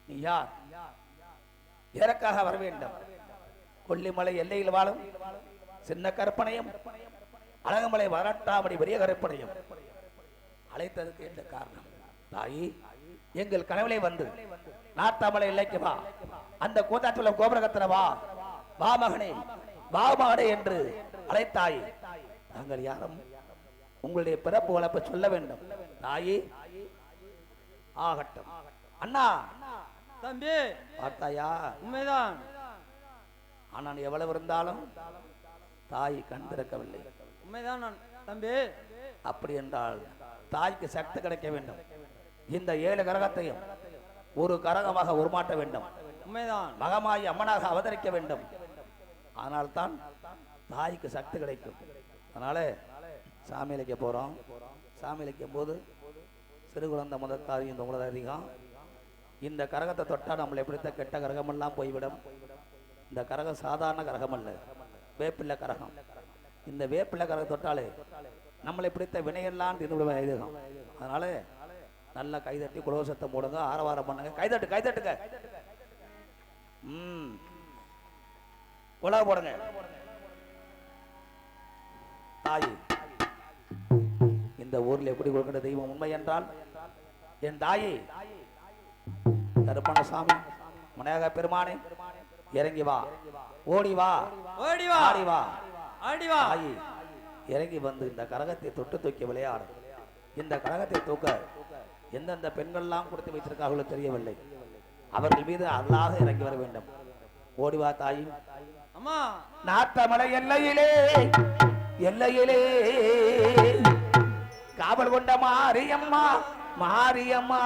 நீ யார்? எதற்காக வர வேண்டும்? கொல்லிமலை எல்லையில் வாழும் சின்ன கற்பனையும் அழகுமலை வரட்டாமடி பெரிய கற்பனையும் அழைத்ததுக்கு என்ன காரணம்? தாயி எங்கள் கனவிலே வந்து நாட்டாமலை எல்லைக்கு வா, அந்த கூத்தாற்றுள்ள கோபுரகத்துல வா, வா மகனே வா மகனே என்று அழைத்தாய். நாங்கள் யாரும் உங்களுடைய பிறப்பு வளர்ப்பை சொல்ல வேண்டும். தாயி ஆகட்டும். அண்ணா தம்பி பார்த்தாயா? உண்மைதான். ஆனால் எவ்வளவு இருந்தாலும் தாய் கண் திறக்கவில்லை. உண்மைதான் நான் தம்பி. அப்படி என்றால் தாய்க்கு சக்தி கிடைக்க வேண்டும். இந்த 7 கரகத்தையும் ஒரு கரகமாக உருமாற்ற வேண்டும். உண்மைதான். மகமாயி அம்மனாக அவதரிக்க வேண்டும். ஆனால் தான் தாய்க்கு சக்தி கிடைக்கும். அதனால சாமியிலைக்க போறோம். சாமியிலைக்கும் போது சிறு குழந்தை முதற்காரி இந்த உலக அதிகம். இந்த கரகத்தை தொட்டா நம்மளை எப்படித்த கெட்ட கரகமெல்லாம் போய்விடும். இந்த கரகம் சாதாரண கரகம் அல்ல, வேப்பில்லை கரகம். இந்த வேப்பிலை கரை தொட்டாலே நம்மளை பிடித்த வினையெல்லாம் தீர்ந்து விடுவேன் ஐதீகம். அதனால நல்லா கைதட்டி குலோசத்தை போடுங்க, ஆரவாரம் பண்ணுங்க, கைதட்டுங்க. உலக போடுங்க. தாய் இந்த ஊர்ல எப்படி கொடுக்கிற தெய்வம் உண்மை என்றால் என் தாயே கருப்பணசாமி மனையாக பெருமானே இறங்கி வா, ஓடி வா, ஓடி வா, ஆடி வா, ஆடி வா. தாயே இறங்கி வந்து இந்த கரகத்தை தொட்டு தூக்கி விளையாடும். இந்த கரகத்தை தூக்க எந்தெந்த பெண்கள்லாம் கொடுத்து வைத்திருக்கார்களோ தெரியவில்லை. அவர்கள் மீது அருளாக இறங்கி வர வேண்டும். ஓடிவா தாயி. அம்மா நாத்தமலை எல்லையிலே எல்லையிலே காவல் கொண்ட மாரியம்மா மாரியம்மா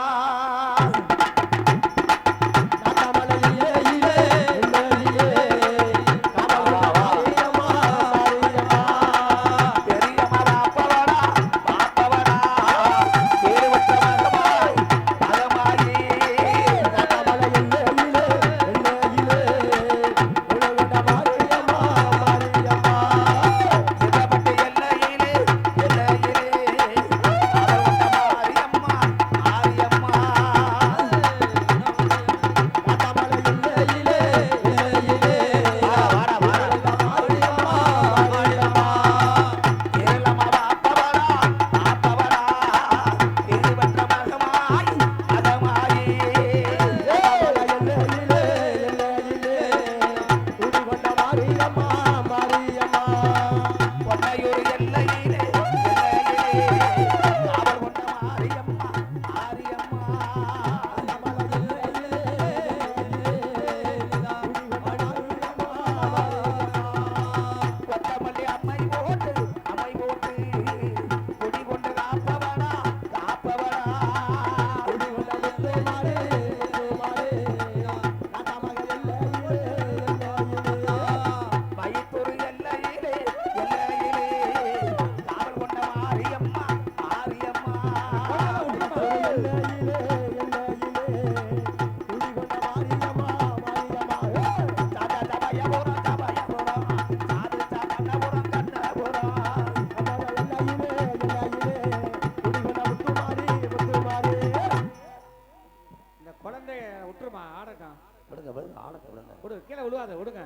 கீழே விழுவாத, விடுங்க.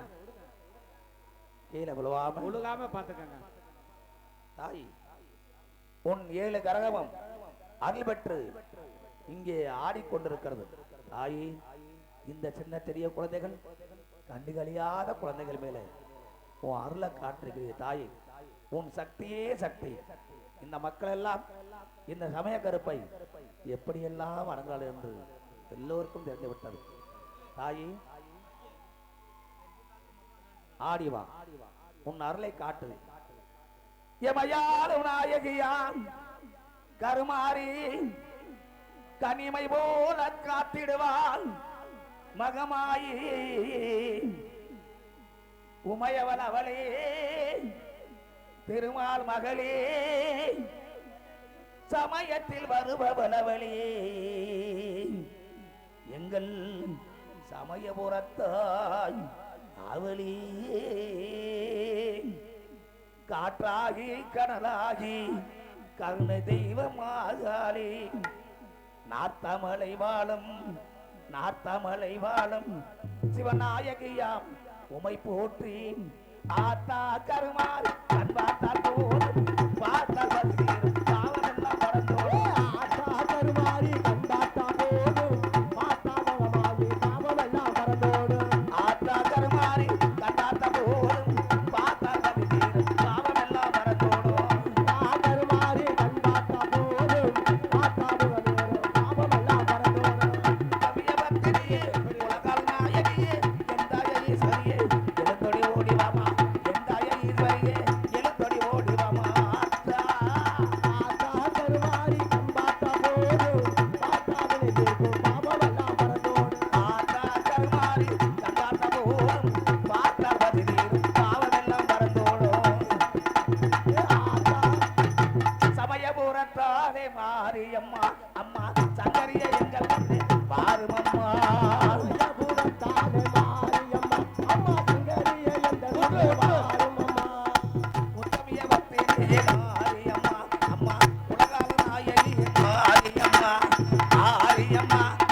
கீழே விழுகாம பாத்துக்கங்க. தாய் உன் 7 கரகமும் அருள் பெற்று இங்கே ஆடிக்கொண்டிருக்கிறது. தாயி இந்த சின்ன பெரிய குழந்தைகள் கண்டுகளியாத குழந்தைகள் மேல உன் அருளை காட்டிருக்கிறீ தாயி. உன் சக்தியே சக்தி. இந்த மக்கள் எல்லாம் இந்த சமய கருப்பை எப்படியெல்லாம் வணங்கலாம் என்று எல்லோருக்கும் தெரிந்து விட்டது. தாயி ஆடிவா, உன் அருளை காட்டு. எமையாளு நாயகியான் கருமாறி கனிமை போல காத்திடுவான் மகமாயி உமையவள் அவளே திருமால் மகளே சமயத்தில் வருபவள் அவளே எங்கள் சமயபுரத்தாய் அவளே காற்றாகி கனலாகி கருணை தெய்வமாகாளே நார்த்தமலை வாழும் சிவநாயகியாம் உமை போற்றி ஆத்தா கருமாள் அன்பாத்தால் போதும் பார்த்தால் காவலெல்லாம் பறந்தோடு ஆத்தா கருமாறி கண்டாத்தா போதும் பார்த்தா மகமாகி காவலெல்லாம் பறந்தோடு ஆத்தா கருமாறி கண்டாத்தா போதும் பார்த்தா காவலெல்லாம் பறந்தோடு ஆ கருமாறி கண்டாத்தா போதும் பார்த்தா காவலெல்லாம் பறந்தோடு கவிய பக்தியே உலகால் நாயகியே எந்தாய ஈஸ்வரியே எழுந்தொடி ஓடி வாமா எந்தாய ஈஸ்வரியே எழுந்தொடி ஓடி வாமா ஆத்தா கருமாறி கண்டாத்தா போதும் பார்த்தாவினை தீர்க்கும் காவலெல்லாம் பறந்தோடு ஆத்தா கருமாறி கண்டாத்தா போதும் பார்த்தா பதினீரும் காவலெல்லாம் பறந்தோடு சமயபுரத்தாலே மாரியம்மா அம்மா சங்கரிய எங்கள் வந்து பாருமம்மா சமயபுரத்தாலே மாரியம்மா அம்மா சங்கரிய எங்கள் வந்து பாருமம்மா உத்தமி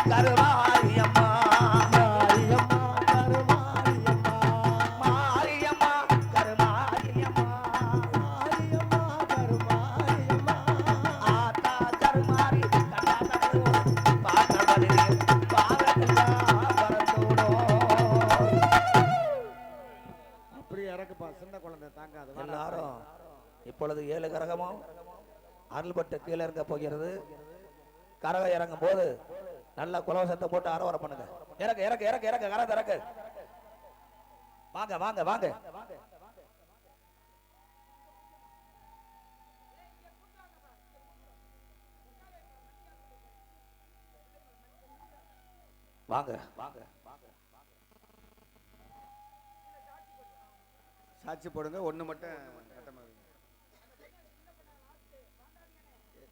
கருமாரியம்மா மாரியம்மா கருமாரியம்மா மாரியம்மா கருமாரியம்மா மாரியம்மா கருமாரியம்மா ஆத்தா கருமாரி பார்த்தவரே பாரதெல்லாம் பறந்தோடும். அப்படி இறக்குப்பா, சின்ன குழந்தை தாங்காது. வாடா. எல்லாரும் இப்பொழுது 7 கரகமும் அருள்பட்டு கீழே இறங்க போகிறது. கரகம் இறங்கும் போது நல்ல குலவசத்தை போட்டு ஆரவார பண்ணுங்க. இறக்க இறக்க இறக்க இறக்க கரகம் இறக்க. வாங்க வாங்க வாங்க. வாங்க வாங்க. சாட்சி போடுங்க. ஒண்ணு மட்டும் கட்டமா வைங்க.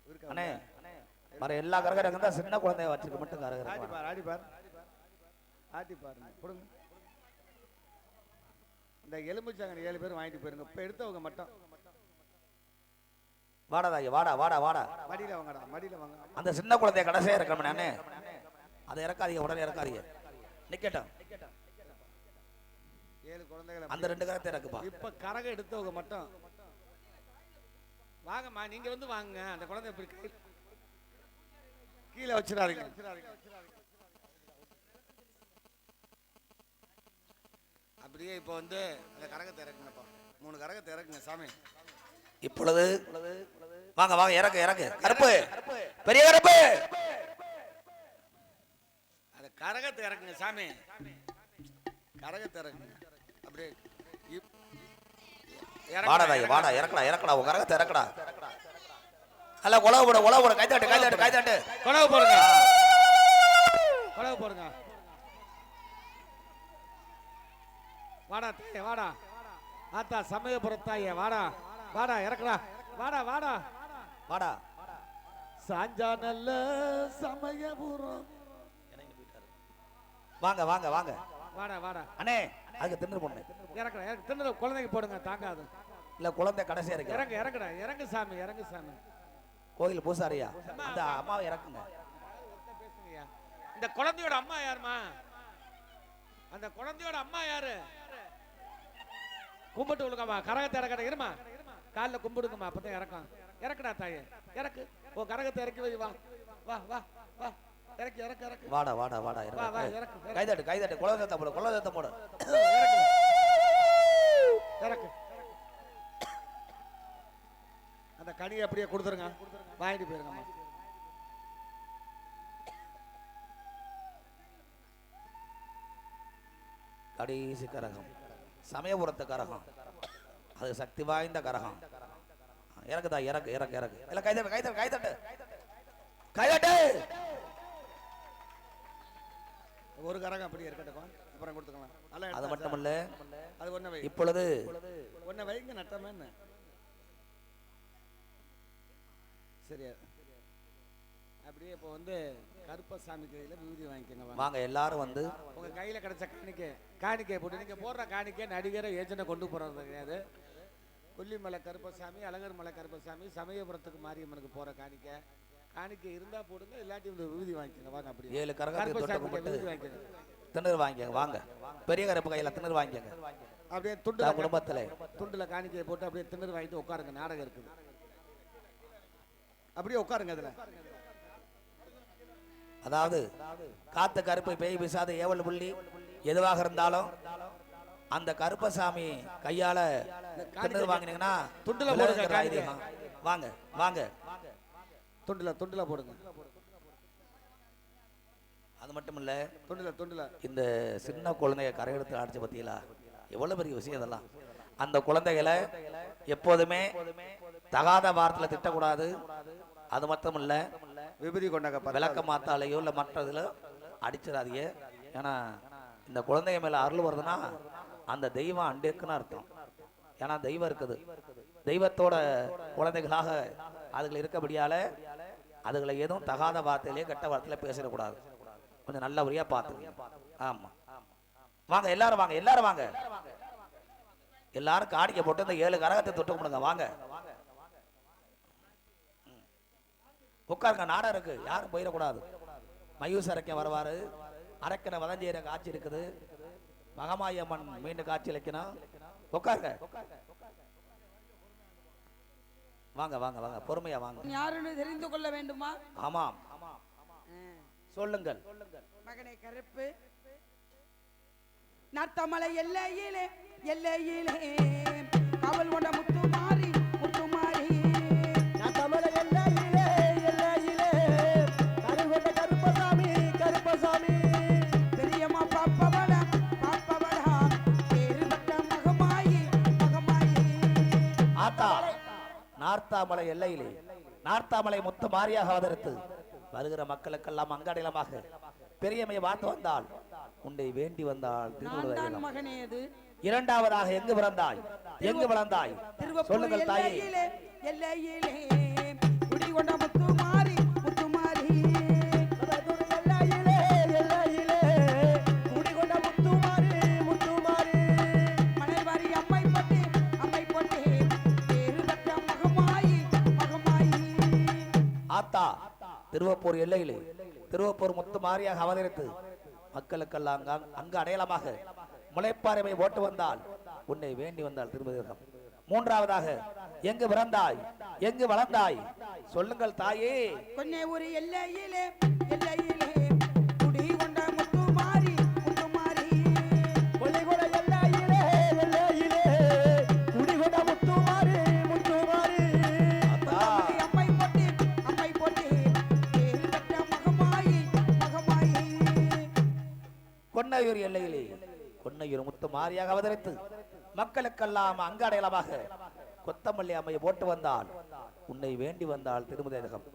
இருக்கா? அண்ணே மற எல்லா கரகம் தான் சின்ன குழந்தைய வச்சிருக்க மட்டும் ஆடி கரகம். பார், ஆடி பார், ஆடி பாருங்க. போடுங்க. இந்த எலும்புச்சாங்க 7 பேர் வாங்கிட்டு போயிருங்க. இப்ப எடுத்தவங்க மட்டும் வாடா தாயி வாடா வாடா வாடா. மடியில வாங்கடா, மடியில வாங்க. அந்த சின்ன குழந்தைய கடைசியா இருக்கணும் அண்ணே. அதை இறக்காதீங்க, உடனே இறக்காதீங்க. நிக்கட்டும். 7 குழந்தைகளை அந்த 2 கரத்தை இறக்குப்பா. இப்ப கரகம் எடுத்தவங்க மட்டும் வாங்கம்மா. நீங்க வந்து வாங்க. அந்த குழந்தை இப்படி கீழே வச்சிடாதீங்க. அப்படியே இப்போ வந்து அந்த கரகத்தை இறக்குங்கப்பா. 3 கரகத்தை இறக்குங்க சாமி. இப்பொழுது வாங்க வாங்க இறக்கு இறக்கு. கருப்பு பெரிய கருப்பு அந்த கரகத்தை இறக்குங்க சாமி. கரகத்தை இறக்குங்க. அப்படியே வாடா தாயி வாடா இறக்கடா இறக்கடா. உங்க கரகத்தை இறக்கடா. அல்ல உழவு போட கைதாட்டு கைதாட்டு கைதாட்டு. கொலவு போடுங்க, கொலவு போடுங்க. வாடா தாயே வாடா. ஆத்தா சமயபுரத்தாயே வாடா வாடா இறக்குடா. வாடா வாடா வாடா. சாஞ்சா நல்ல சமயபுரம். வாங்க வாங்க வாங்க. வாடா வாடா. அண்ணே அதுக்கு தின்னு பொண்ணு இறக்குடா இறக்கு. தின்னு குழந்தைக்கு போடுங்க, தாங்காது. இல்ல குழந்தை கடைசியா இருக்கு. இறங்கு இறக்குடா. இறங்கு சாமி, இறங்கு சாமி. கோயில் பூசாரியா அந்த அம்மாவை இறக்குங்க. பேசுங்கய்யா. இந்த குழந்தையோட அம்மா யாருமா? அந்த குழந்தையோட அம்மா யாரு? கும்பிட்டு விழுங்கம்மா. கரகத்தை இறக்கடா. இருமா, காலில் கும்பிடுங்கம்மா. அப்பதான் இறக்கம். இறக்குடா தாயே இறக்கு. ஓ கரகத்தை இறக்கி வை. வா வா வா வா. இறக்கி இறக்கு இறக்கு. வாடா வாடா வாடா வா வா இறக்கு. இறக்கு. கைதாட்டு கைதாட்டு. குலதத்தை போடு குலதத்தை போடு. இறக்கு இறக்கு. அந்த கனியை அப்படியே கொடுத்துருங்க, வாங்கிட்டு போயிருங்கம்மா. கடைசி கரகம் சமயபுரத்து கரகம். அது சக்தி வாய்ந்த கரகம். இறக்குதா இறக்கு இறக்கு இறக்கு. இல்ல கைதட்டு கைதட்டு கைதட்டு கைதட்டு. ஒரு கரகம் அப்படியே இருக்கட்டும், அப்புறம் கொடுத்துக்கலாம். நல்லா அது மட்டுமல்ல, அது ஒண்ணு வை. இப்பொழுது ஒண்ணு வைங்க நட்டமே என்ன. சரியா? அப்படியே இப்போ வந்து கருப்பசாமி கையில விபூதி வாங்கிக்கோங்க. வாங்க எல்லாரும் வந்து உங்க கையில கிடைச்ச காணிக்கை போட்டு நீங்க போடுற காணிக்கை நடிகரை ஏஜென்ட கொண்டு போறது கிடையாது. கொல்லிமலை கருப்பசாமி, அழகர்மலை கருப்பசாமி, சமயபுரத்துக்கு மாரியம்மனுக்கு போற காணிக்கை இருந்தா போடுங்க, இல்லாட்டி இந்த விபூதி வாங்கிக்கோங்க. வாங்க அப்படியே 7 கரகத்தை தொட்டு விபூதி வாங்கிக்கோங்க. திணறு வாங்கிக்கங்க. வாங்க பெரிய கருப்பு கையில திணறு வாங்கிக்கங்க. அப்படியே துண்டுல குடும்பத்துல துண்டுல காணிக்கையை போட்டு அப்படியே திணறு வாங்கிட்டு உட்காருங்க. நாடகம் இருக்குது, அப்படியே உட்காருங்க. அதுல அதாவது காத்த கருப்பை பேய் பிசாத ஏவல் புள்ளி எதுவாக இருந்தாலும் அந்த கருப்பசாமி கையால திணறு வாங்கினீங்கன்னா துண்டுல போடுங்க காணிக்கை. வாங்க வாங்க துண்டுல போடுங்க. அது மட்டும் இல்ல, துண்டுல இந்த சின்ன குழந்தைய கரையெடுத்து அடிச்சு பத்தியலா எவ்வளவு பெரிய விஷயம் இதெல்லாம். அந்த குழந்தைகளை எப்போதுமே தகாத வார்த்தையில திட்டக்கூடாது. அது மட்டும் இல்ல, விபூதி கொண்டாங்க. விளக்க மாத்தாலையோ இல்ல மற்றதுல அடிச்சிடாதீங்க. ஏன்னா இந்த குழந்தைங்க மேல அருள் வருதுன்னா அந்த தெய்வம் அண்டிருக்குன்னு அர்த்தம். ஏன்னா தெய்வம் இருக்குது, தெய்வத்தோட குழந்தைகளாக அதுகள் இருக்கபடியால அதுகளை எதுவும் தகாத வார்த்தையிலேயே கெட்ட வார்த்தையில பேசிடக்கூடாது. கொஞ்சம் நல்லபடியா பார்த்துங்க. ஆமா வாங்க எல்லாரும் வாங்க எல்லாரும் வாங்க. எல்லாரும் காணிக்கை போட்டு இந்த 7 கரகத்தை தொட்டு கொடுங்க. வாங்க உட்காருங்க. நாடகம் இருக்கு, யாரும் போயிடக்கூடாது. மயூஸ் அரக்கன் வருவாரு. அரக்கனை வதஞ்சேர காட்சி இருக்குது. மகமாயி அம்மன் மீண்டும் காட்சி அளிக்கணும். உட்காருங்க. வாங்க வாங்க வாங்க, பொறுமையா வாங்க. யாருன்னு தெரிந்து கொள்ள வேண்டுமா? ஆமாம், சொல்லுங்கள். மகனை கருப்பு நாட்டமலை எல்லையிலே எல்லையிலே காவல் கொண்ட முத்துமாரி முத்துமாரி நாட்டமலை எல்லையிலே எல்லையிலே கருகொண்ட கருப்பசாமி கருப்பசாமி பெரியம்மா பாப்பவடா பாப்பவடா பேரு பெற்ற மகமாயி மகமாயி. ஆத்தா நார்த்தாமலை எல்லையிலே நார்த்தாமலை முத்து மாரியாக அவதரித்து வருகிற மக்களுக்கெல்லாம் அங்கடலமாக பெரியமையை பார்த்து வந்தால் உன்னை வேண்டி வந்தால் நான் தான் மகனே. அது இரண்டாவதாக எங்கு பிறந்தாய் எங்கு வளர்ந்தாய் சொல்லுங்கள் தாயே. எல்லையிலே எல்லையிலே குடிகொண்ட முத்துமாரி முத்துமாரி எல்லையிலே எல்லையிலே குடிகொண்ட முத்துமாரி முத்துமாரி மனைவாரி அம்மை பட்டி பேரு பெற்ற மகமாயி மகமாயி. ஆத்தா திருவப்பூர் எல்லையிலே திருவப்பூர் முத்து மாரியாக அவதரித்து மக்களுக்கெல்லாம் அங்கு அடையாளமாக முளைப்பாறைமை ஓட்டு வந்தால் உன்னை வேண்டி வந்தால் திருமதியம். மூன்றாவதாக எங்கு பிறந்தாய் எங்கு வளர்ந்தாய் சொல்லுங்கள் தாயே. கொன்னே ஒரு எல்லையிலே எல்லையிலே குடி கொண்ட முத்துமாரி முத்துமாரி கொல்லிகொட எல்லையிலே எல்லையிலே குடிகொண்ட முத்துமாரி முத்துமாரி அம்மை போட்டி பேரு பெற்ற மகமாயி மகமாயி. கொன்னையூர் எல்லையிலே கொன்னையூர் முத்து மாரியாக அவதரித்து மக்களுக்கெல்லாம் அங்கு அடையாளமாக கொத்தமல்லி அம்மையை போட்டு வந்தால் உன்னை வேண்டி வந்தால் திருமதியகம்.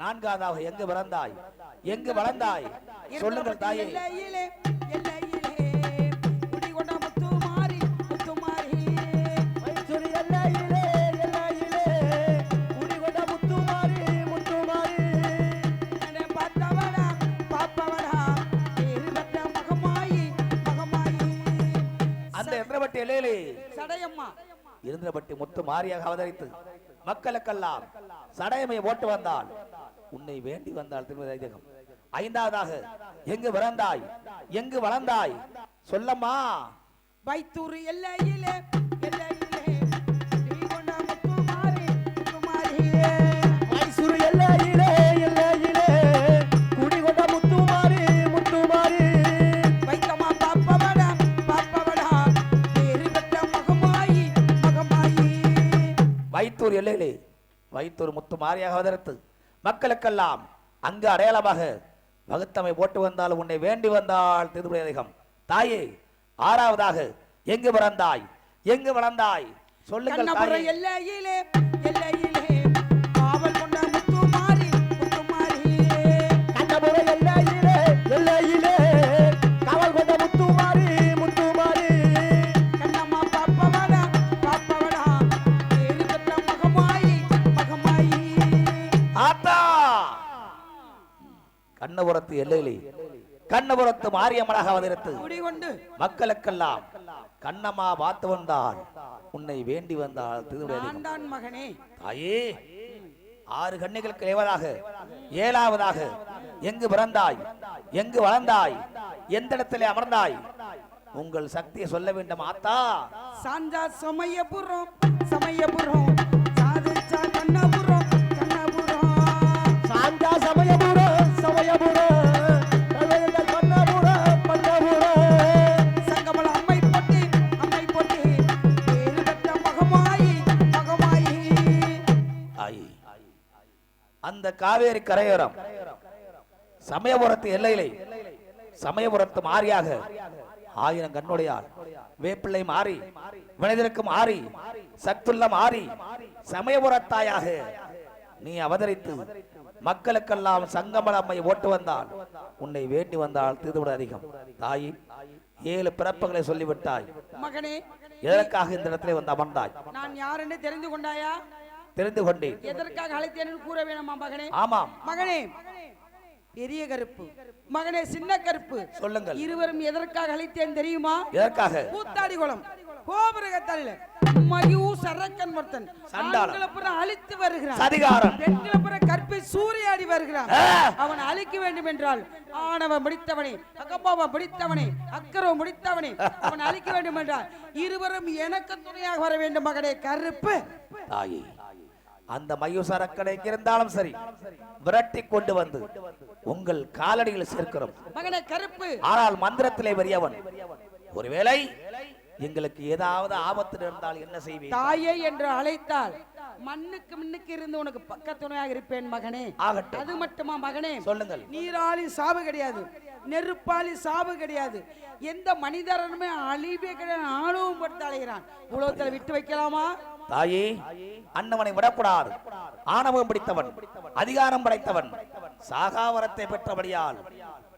நான்காவதாக எங்கு பிறந்தாய் எங்கு வளர்ந்தாய் சொல்லுங்கள் தாயே. எல்லையிலே எல்லையிலே குடி கொண்ட முத்துமாரி முத்துமாரி மைசூர் எல்லையிலே எல்லையிலே குடிகொண்ட முத்துமாரி முத்துமாரி பார்த்தவடா பாப்பவடா பேரு பெற்ற மகமாயி மகமாயி. அந்த எந்திரபட்டி எல்லையிலே சடையம்மா இருந்திரபட்டி முத்து மாரியாக அவதரித்து மக்களுக்கெல்லாம் சடையமையை போட்டு வந்தால் உன்னை வேண்டி வந்தால் திருமதியகம். ஐந்தாவதாக எங்கு பிறந்தாய் எங்கு வளர்ந்தாய் சொல்லம்மா. வைத்தூர் எல்லையிலே எல்லையிலே குடி கொண்ட முத்துமாரி முத்துமாரி மைசூர் எல்லையிலே எல்லையிலே குடிகொண்ட முத்துமாரி முத்துமாரி வைத்தம்மா பாப்பவடா பேரு பெற்ற மகமாயி மகமாயி. வைத்தூர் எல்லையிலே வைத்தூர் முத்து மாரியாக அவதரித்து மக்களுக்கெல்லாம் அங்கு அடையாளமாக வகுத்தமை போட்டு வந்தால் உன்னை வேண்டி வந்தால் திருமதியகம் தாயே. ஆறாவதாக எங்கு பிறந்தாய் எங்கு வளர்ந்தாய் சொல்லுங்கள் கண்ணபுரம் தாயே. எல்லையிலே எல்லையிலே காவல் கொண்ட முத்துமாரி முத்துமாரி கண்ணபுர எல்லையிலே எல்லையிலே காவல் கொண்ட முத்துமாரி முத்துமாரி கண்ணம்மா பாப்பவடா பேரு பெற்ற மகமாயி மகமாயி. ஆத்தா கண்ணபுரத்து எல்லையிலே கண்ணபுரத்து மாரியம்மனாக அவதரித்து குடி கொண்டு மக்களுக்கெல்லாம் கண்ணம்மா பார்த்து வந்தால் உன்னை வேண்டி வந்தால் திருமதியகம். நான் தான் மகனே. தாயே 6 கண்ணிகளுக்கு இளைவதாக ஏழாவதாக எங்கு பிறந்தாய் எங்கு வளர்ந்தாய் எந்த இடத்திலே அமர்ந்தாய் உங்கள் சக்தியை சொல்ல வேண்டும் ஆத்தா. சாஞ்சா சமயபுரம் சமயபுரம் சாதிச்சா கண்ணபுரம் கண்ணபுரம் சாந்தா சமயபுர சமயபுர பண்ணபுர பண்ணபுர சங்கமல அம்மை போட்டி பேரு பெற்ற மகமாயி மகமாயி. ஆயி. அந்த காவேரி கரையோரம் சமயபுரத்து எல்லையிலே சமயபுரத்து மாரியாக 1000 கண்ணுடையால் வேப்பிள்ளை மாறி மனிதருக்கு மாறி சத்துள்ள மாறி சமயபுரத்தாயாக நீ அவதரித்து மக்களுக்கெல்லாம் சங்கமல அம்மை ஓட்டு வந்தால் உன்னை வேண்டி வந்தால் திருவிட அதிகம். தாயி 7 பிறப்புகளை சொல்லிவிட்டாய். மகனே எதற்காக இந்த இடத்திலே வந்து அமர்ந்தாய் நான் யாருன்னு தெரிந்து கொண்டாயா? தெரிந்து கொண்டேன். எதற்காக அழைத்தேன்னு கூற வேணுமா மகனே? ஆமாம் மகனே பெரிய கருப்பு மகனே சின்ன கருப்பு சொல்லுங்கள். இருவரும் எதற்காக அழைத்தேன் தெரியுமா? எதற்காக? கூத்தாடி குளம் கோபுரகத்தில் மயூசரக்கன் ஒருத்தன் சண்டாளன். ஆண்களை பூரா அழித்து வருகிறான். சதிகாரன். பெண்களை பூரா கற்பை சூறையாடி வருகிறான். ஆ. அவன் அழிக்க வேண்டும் என்றால் ஆணவ முடித்தவனே, அகப்பாவ முடித்தவனே, அக்கரவ முடித்தவனே, அவன் அழிக்க வேண்டும் என்றால் இருவரும் எனக்கு துணையாக வர வேண்டும் மகனே கருப்பு. தாயே, அந்த மயூசரக்கனை இருந்தாலும் சரி விரட்டி கொண்டு வந்து உங்கள் காலடியில் சேர்க்கிறோம் மகனே கருப்பு. ஆனால் மந்திரத்திலே வரியவன் ஒருவேளை எங்களுக்கு ஏதாவது ஆபத்து இருந்தால் என்ன செய்வேன்? தாயே என்று அழைத்தால் மண்ணுக்கு முன்னுக்கு இருந்து உனக்கு பக்கத்துணையாக இருப்பேன் மகனே. ஆகட்டும். அது மட்டுமா மகனே? சொல்லுங்கள். நீராளி சாவு கிடையாது, நெருப்பாளி சாவு கிடையாது, எந்த மனிதனுமே அழிவே கிடையாது. ஆணவம் படுத்து அழைகிறான். உலகத்தில் விட்டு வைக்கலாமா? தாயே, அன்னவனை விடக்கூடாது. ஆணவம் பிடித்தவன், அதிகாரம் படைத்தவன், சாகாவரத்தை பெற்றபடியால்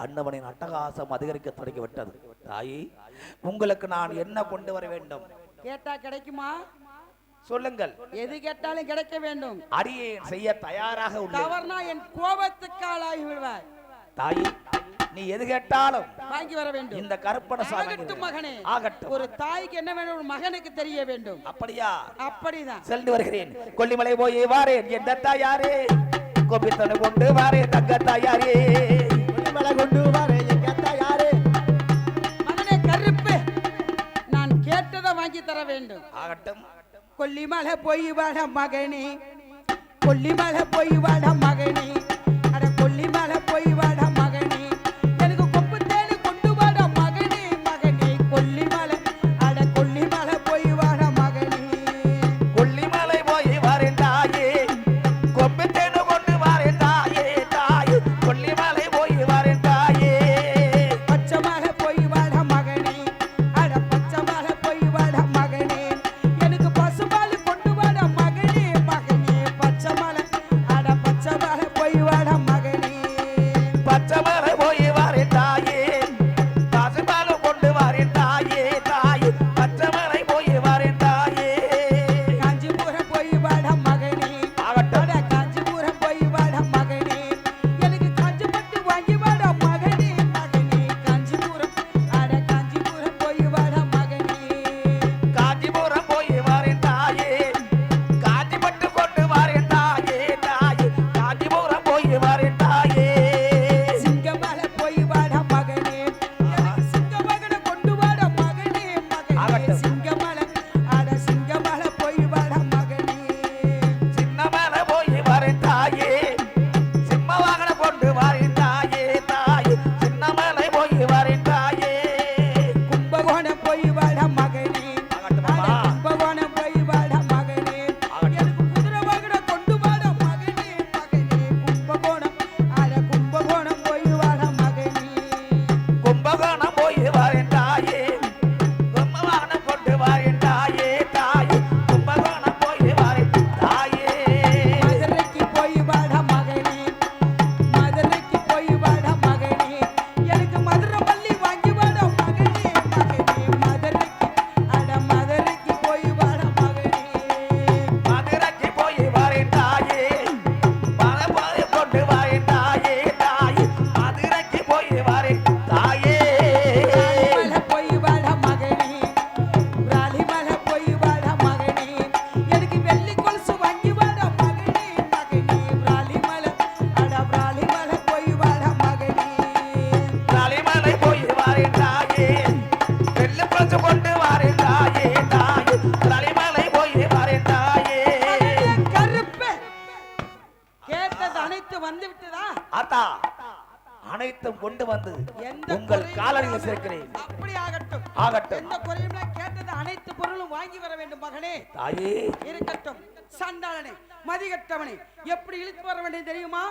அன்னவனின் அட்டகாசம் அதிகரிக்க தொடங்கிவிட்டது. தாயே, உங்களுக்கு நான் என்ன கொண்டு வர வேண்டும்? கேட்டா கிடைக்குமா? சொல்லுங்கள். எது கேட்டாலும் கிடைக்க வேண்டும். அடியே செய்ய தயாராக உள்ளேன். தவறுனா என் கோபத்துக்கு ஆளாகி விடுவாய். தாயே, நீ எது கேட்டாலும் வாங்கி வர வேண்டும். இந்த கருப்பணசாமி ஆகட்டும் மகனே. ஆகட்டும். ஒரு தாய்க்கு என்ன வேண்டும் ஒரு மகனுக்கு தெரிய வேண்டும். அப்படியா? அப்படிதான். சென்று வருகிறேன். கொல்லிமலை போய் வாரேன் எந்த தாயாரே, கோபித்தனை கொண்டு வாரேன் தங்க தாயாரே, கொல்லிமலை கொண்டு வாரேன் எங்க தாயாரே. மகனே கருப்பு, நான் கேட்டதை வாங்கி தர வேண்டும். ஆகட்டும். கொல்லிமலை போய் வாட மகனே, கொல்லிமலை போய் வாட மகனே, அட கொல்லிமலை போய் வாட மகனே, எனக்கு கொப்பு தேடி கொண்டு வாட மகனே, மகனே கொல்லிமலை, அட கொல்லிமலை போய் வாட மகனே. கொல்லிமலை போய் வாரேன் தாயே, கோபித்தனை கொண்டு வாரேன் தாயே, தாயே கொல்லிமலை போய் வாரேன் தாயே. பச்சை மலை போய் வாட மகனே, அட பச்சை மலை போய் வாட மகனே, எனக்கு பசுபால் கொண்டு வாட மகனே, மகனே பச்சை மலை, அட பச்சை மலை போய் வாட மகனே. பச்சைமலை போய் வாரேன் தாயே, பசுபால் கொண்டு வாரேன் தாயே, தாயே பச்சைமலை போய் வாரேன் தாயே. காஞ்சிபுரம் போய் வாட மகனே, ஆகட்டும். அட காஞ்சிபுரம் போய் வாட மகனே, எனக்கு காஞ்சி பட்டு வாங்கி வாட மகனே, மகனே காஞ்சிபுரம், அட காஞ்சிபுரம் போய் வாட மகனே. காஞ்சிபுரம் போய் வாரேன் தாயே, காஞ்சிபட்டு கொண்டு வாரேன் தாயே, தாயே காஞ்சிபுரம் போய் வாரேன் தாயே. சிங்கமலை போய் வாட மகனே, எனக்கு சிங்கமகனை கொண்டு வாட மகனே, மகனே ஆகட்டும். சிங்கமலை, அட சிங்கமலை போய் வாட மகனே. சின்னமலை போய் வாரேன் தாயே, சிம்ம வாகனம் கொண்டு வாரேன் தாயே, தாயே சின்னமலை போய் வாரேன் தாயே. கும்பகோணம் போய் வாட மகனே, ஆகட்டும் அட அம்மா. கும்பகோணம் போய் வாட மகனே, ஆகட்டும். எனக்கு குதிரை வாகனம் கொண்டு வாட மகனே, மகனே கும்பகோணம், அட கும்பகோணம் போய் வாட மகனே. கும்பகோணம் போய் வாரேன் தாயே, கும்ப வாகனம் கொண்டு வாரேன் தாயே, தாயே கும்பகோணம் போய் வாரேன் தாயே. மதுரைக்கு போய் வாட மகனே, மதுரைக்கு போய் வாட மகனே, எனக்கு மதுரை மல்லி வாங்கி வாட மகனே, மகனே மதுரைக்கு, அட மதுரைக்கு போய் வாட மகனே. மதுரைக்கு போய் வாரேன் தாயே, மலை கொண்டு வாரேன் தாயே, தாயே மதுரைக்கு போய் வாரேன் தாயே. மலை போய் வாட மகனே, ராலிமலை போய் வாட மகனே, எனக்கு வெள்ளி கொலுசு வாங்கி வாட மகனே, மகனே ராலிமலை, அட ராலிமலை போய் வாட மகனே. தலைமலை போய் வாரேன் தாயே, வெள்ளை பசு கொண்டு வாரேன் தாயே, தாயே தலைமலை போய் வாரேன் தாயே. மகனே கருப்பு, கேட்டது அனைத்து வந்து விட்டதா? ஆத்தா, அனைத்தும் கொண்டு வந்து எந்த உங்கள் குறையும் காலடியில் இல்லாமல் சேர்க்கிறேன். அப்படி ஆகட்டும். ஆகட்டும். எந்த குறையும் இல்லை, கேட்டது அனைத்து பொருளும் வாங்கி வர வேண்டும் மகனே. தாயே, இருக்கட்டும். சண்டாளனே, மதிகட்டவனே, எப்படி இழுத்து வர வேண்டும் தெரியுமா?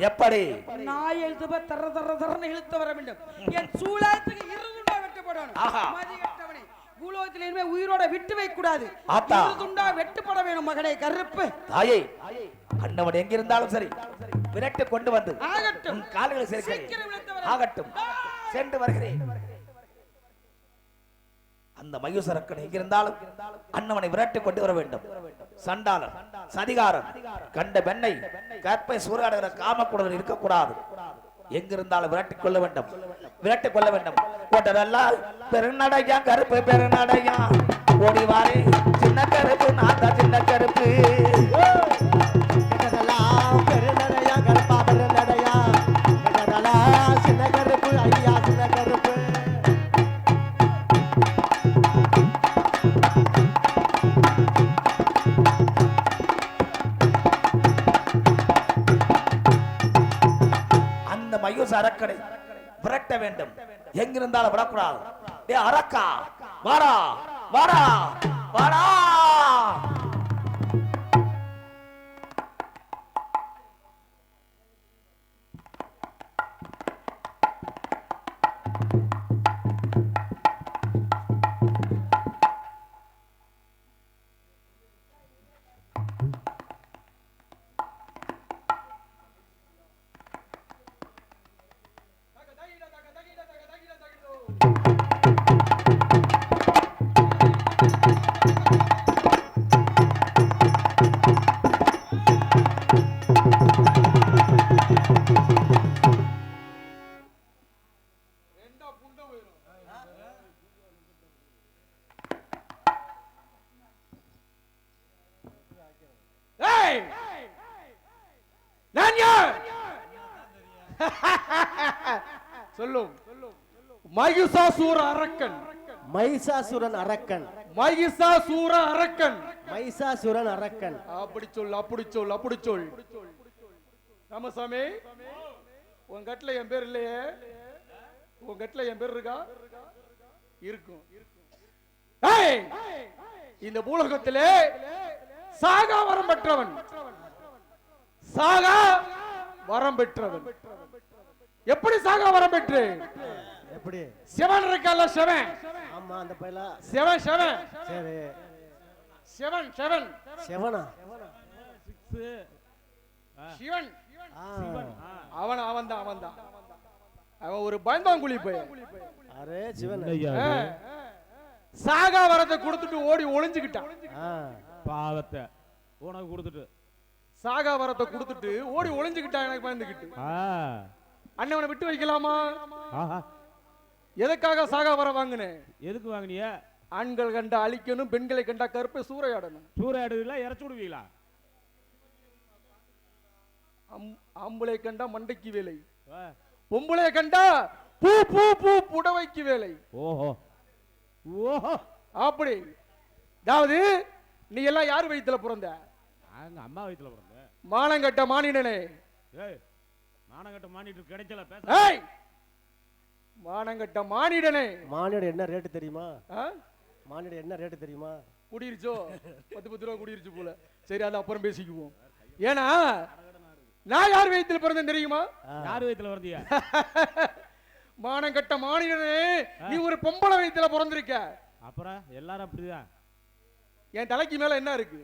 எப்படி? நாய் எழுத்துப்ப தர தர தரன்னு இழுத்து வர வேண்டும். என் சூழாயத்துக்கு இருதுண்டா வெட்டப்படணும். ஆஹா. மதிகட்டவனே, பூலோகத்தில் இனிமே உயிரோட விட்டு வைக்க கூடாது. ஆத்தா. இருதுண்டா வெட்டுப்பட வேணும் மகனே கருப்பு. தாயே, அண்ணவன் எங்கிருந்தாலும் சரி விரட்டு கொண்டு வந்து ஆகட்டும். உன் கால்களில் சேர்க்கிறேன். சீக்கிரம் இழுத்து வர. ஆகட்டும், சென்று வருகிறேன். அந்த மயூசரக்கன் எங்கிருந்தாலும் அண்ணவனை விரட்டி கொண்டு வர வேண்டும். சண்டாளன், சதிகாரன், கண்ட பெண்ணை கற்பை சூறாடுகிற காமக்குடல் இருக்கக்கூடாது. எங்கிருந்தாலும் விரட்டி கொள்ள வேண்டும், விரட்டி கொள்ள வேண்டும். போட்டதெல்லாம் பெருநடையா, கருப்பு பெருநடையா, ஓடி வாரே சின்ன கருப்பு நான் தான் சின்ன கருப்பு கெட்டதெல்லாம் பெருநடையா கருப்பா பெருநடையா கெட்டதெல்லாம் சின்ன கருப்பு ஐயா சின்ன கருப்பு அந்த மயூஸ் அரக்கனை விரட்ட வேண்டும் எங்கிருந்தாலும் விடக்கூடாது டேய் அரக்கா வாடா வாடா வாடா ஏய் நான் யார் சொல்லும் மகிஷாசூர அரக்கன் மைசாசுரன் அரக்கன் மகிஷாசூர அரக்கன் மைசாசுரன் அரக்கன் அப்படி சொல் அப்படி சொல் அப்படி சொல் ராமசாமி உன் கட்டுல என் பேர் இல்லையே உன் கட்டுல என் பேர் இருக்கா இருக்கும் ஏய் இந்த பூலகத்திலே சாகா வரம் பெற்றவன் சாகா வரம் பெற்றவன் எப்படி சாகா வரம் பெற்று எப்படி சிவன் இருக்கல்ல சிவன் ஆமா அந்த பையல சிவன் சிவன் சரி சிவன் சிவன் செவனா சிவன் ஆ. அவன் அவன் தான் அவன் தான் அவன் ஒரு பயந்தாங்குழி பையன் அரே சிவன் சாகா வரத்தை கொடுத்துட்டு ஓடி ஒளிஞ்சுக்கிட்டான் ஆ. பாவத்தை உனக்கு கொடுத்துட்டு சாகா வரத்தை கொடுத்துட்டு ஓடி ஒளிஞ்சுக்கிட்டான் எனக்கு பயந்துக்கிட்டு அண்ணவனை விட்டு வைக்கலாமா ஆஹா எதுக்காக சாகா வர வாங்கினேன் எதுக்கு வாங்கினிய ஆண்கள் கண்டா அழிக்கணும் பெண்களை கண்டா கருப்பை சூறையாடணும் சூறையாடுவீங்களா இறச்சி விடுவீங்களா ஆம்பளை கண்டா மண்டைக்கு வேலை ஆ. பொம்பளை கண்டா பூ பூ பூ புடவைக்கு வேலை ஓஹோ ஓஹோ அப்படி அதாவது நீ எல்லாம் யார் வயித்துல பிறந்த நாங்க அம்மா வயித்துல பிறந்தேன் மானங்கட்ட மானிடனே ஏய் மானங்கட்ட மானிட்டு கிடைக்கல பேச ஏய் மானங்கட்ட மானிடனே மானியோட என்ன ரேட்டு தெரியுமா ஆ? மானியோட என்ன ரேட்டு தெரியுமா குடியிருச்சோ 10 ரூபா குடியிருச்சு போல சரி அது அப்புறம் பேசிக்குவோம் ஏன்னா நான் யார் வயித்துல பிறந்தேன் தெரியுமா யார் வயித்துல பிறந்தியா மானங்கட்ட மானிடனே நீ ஒரு பொம்பளை வயித்துல பிறந்திருக்க அப்புறம் எல்லாரும் அப்படிதான் என் தலைக்கு மேல என்ன இருக்கு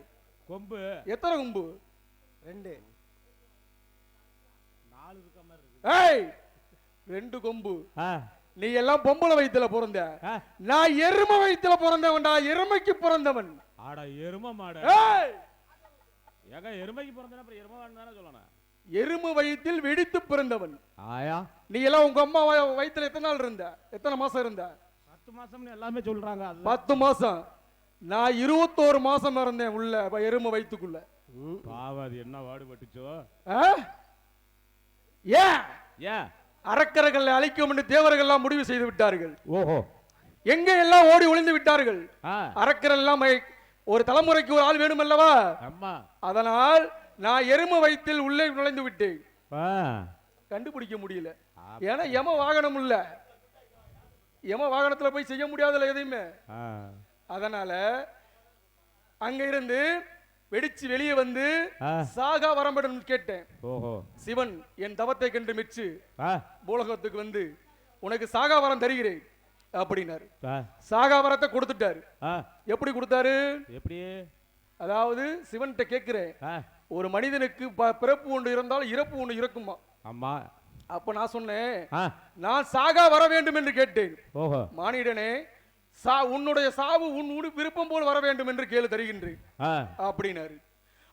கொம்பு எத்தனை கொம்பு 2 4 இருக்க மாதிரி இருக்கு ஏய் 2 கொம்பு நீ எல்லாம் பொம்பளை வயித்துல பிறந்த ஆ. நான் எருமை வயித்துல பிறந்தவன்டா எருமைக்கு பிறந்தவன் ஆட எரும மாடு ஏய் ஏங்க எருமைக்கு பிறந்தா அப்புறம் எரும மாடு தானே சொல்லணும் எருமை வயிற்றில் வெடித்து பிறந்தவன் ஆயா நீ எல்லாம் உங்க அம்மா வயித்துல எத்தனை நாள் இருந்த எத்தனை மாசம் இருந்த 10 மாசம்னு எல்லாமே சொல்றாங்க அது 10 மாசம் நான் 21 மாசம் இருந்தேன் உள்ள எருமை வயித்துக்குள்ள பாவம் அது என்ன வாடுபட்டுச்சோ ஆ? ஏன் ஏன் அரக்கர்களை அழிக்கும் தேவர்கள் எல்லாம் முடிவு செய்து விட்டார்கள் ஓஹோ எங்க எல்லாம் ஓடி ஒளிந்து விட்டார்கள் ஆ அரக்கர் எல்லாம் ஒரு தலைமுறைக்கு ஒரு ஆள் வேணும் அல்லவா அம்மா அதனால் நான் எருமை வயிற்றில் உள்ளே நுழைந்து விட்டேன் ஆ கண்டுபிடிக்க முடியல ஏன்னா யம வாகனம் இல்ல யம வாகனத்துல போய் செய்ய முடியாதுல எதையுமே ஆ அதனால அங்க இருந்து வெடிச்சு வெளியே வந்து ஆ. சாகா வரம்படன் கேட்டேன் ஓஹோ சிவன் என் தவத்தை கண்டு மெச்சு ஆ பூலகத்துக்கு வந்து உனக்கு சாகா வரம் தருகிறேன் அப்படின்னாரு ஆ சாகா வரத்தை கொடுத்துட்டாரு ஆ எப்படி கொடுத்தாரு எப்படி அதாவது சிவன்கிட்ட கேட்கிறேன் ஆ ஒரு மனிதனுக்கு பிறப்பு ஒன்று இருந்தால் இறப்பு ஒன்று இருக்குமா அம்மா அப்ப நான் சொன்னேன் ஆ நான் சாகா வர வேண்டும் என்று கேட்டேன் ஓஹோ மானிடனே உன்னுடைய சாவு உன் விருப்பம் போல் வர வேண்டும் என்று கேளு தருகின்றேன் ஆ அப்படின்னாரு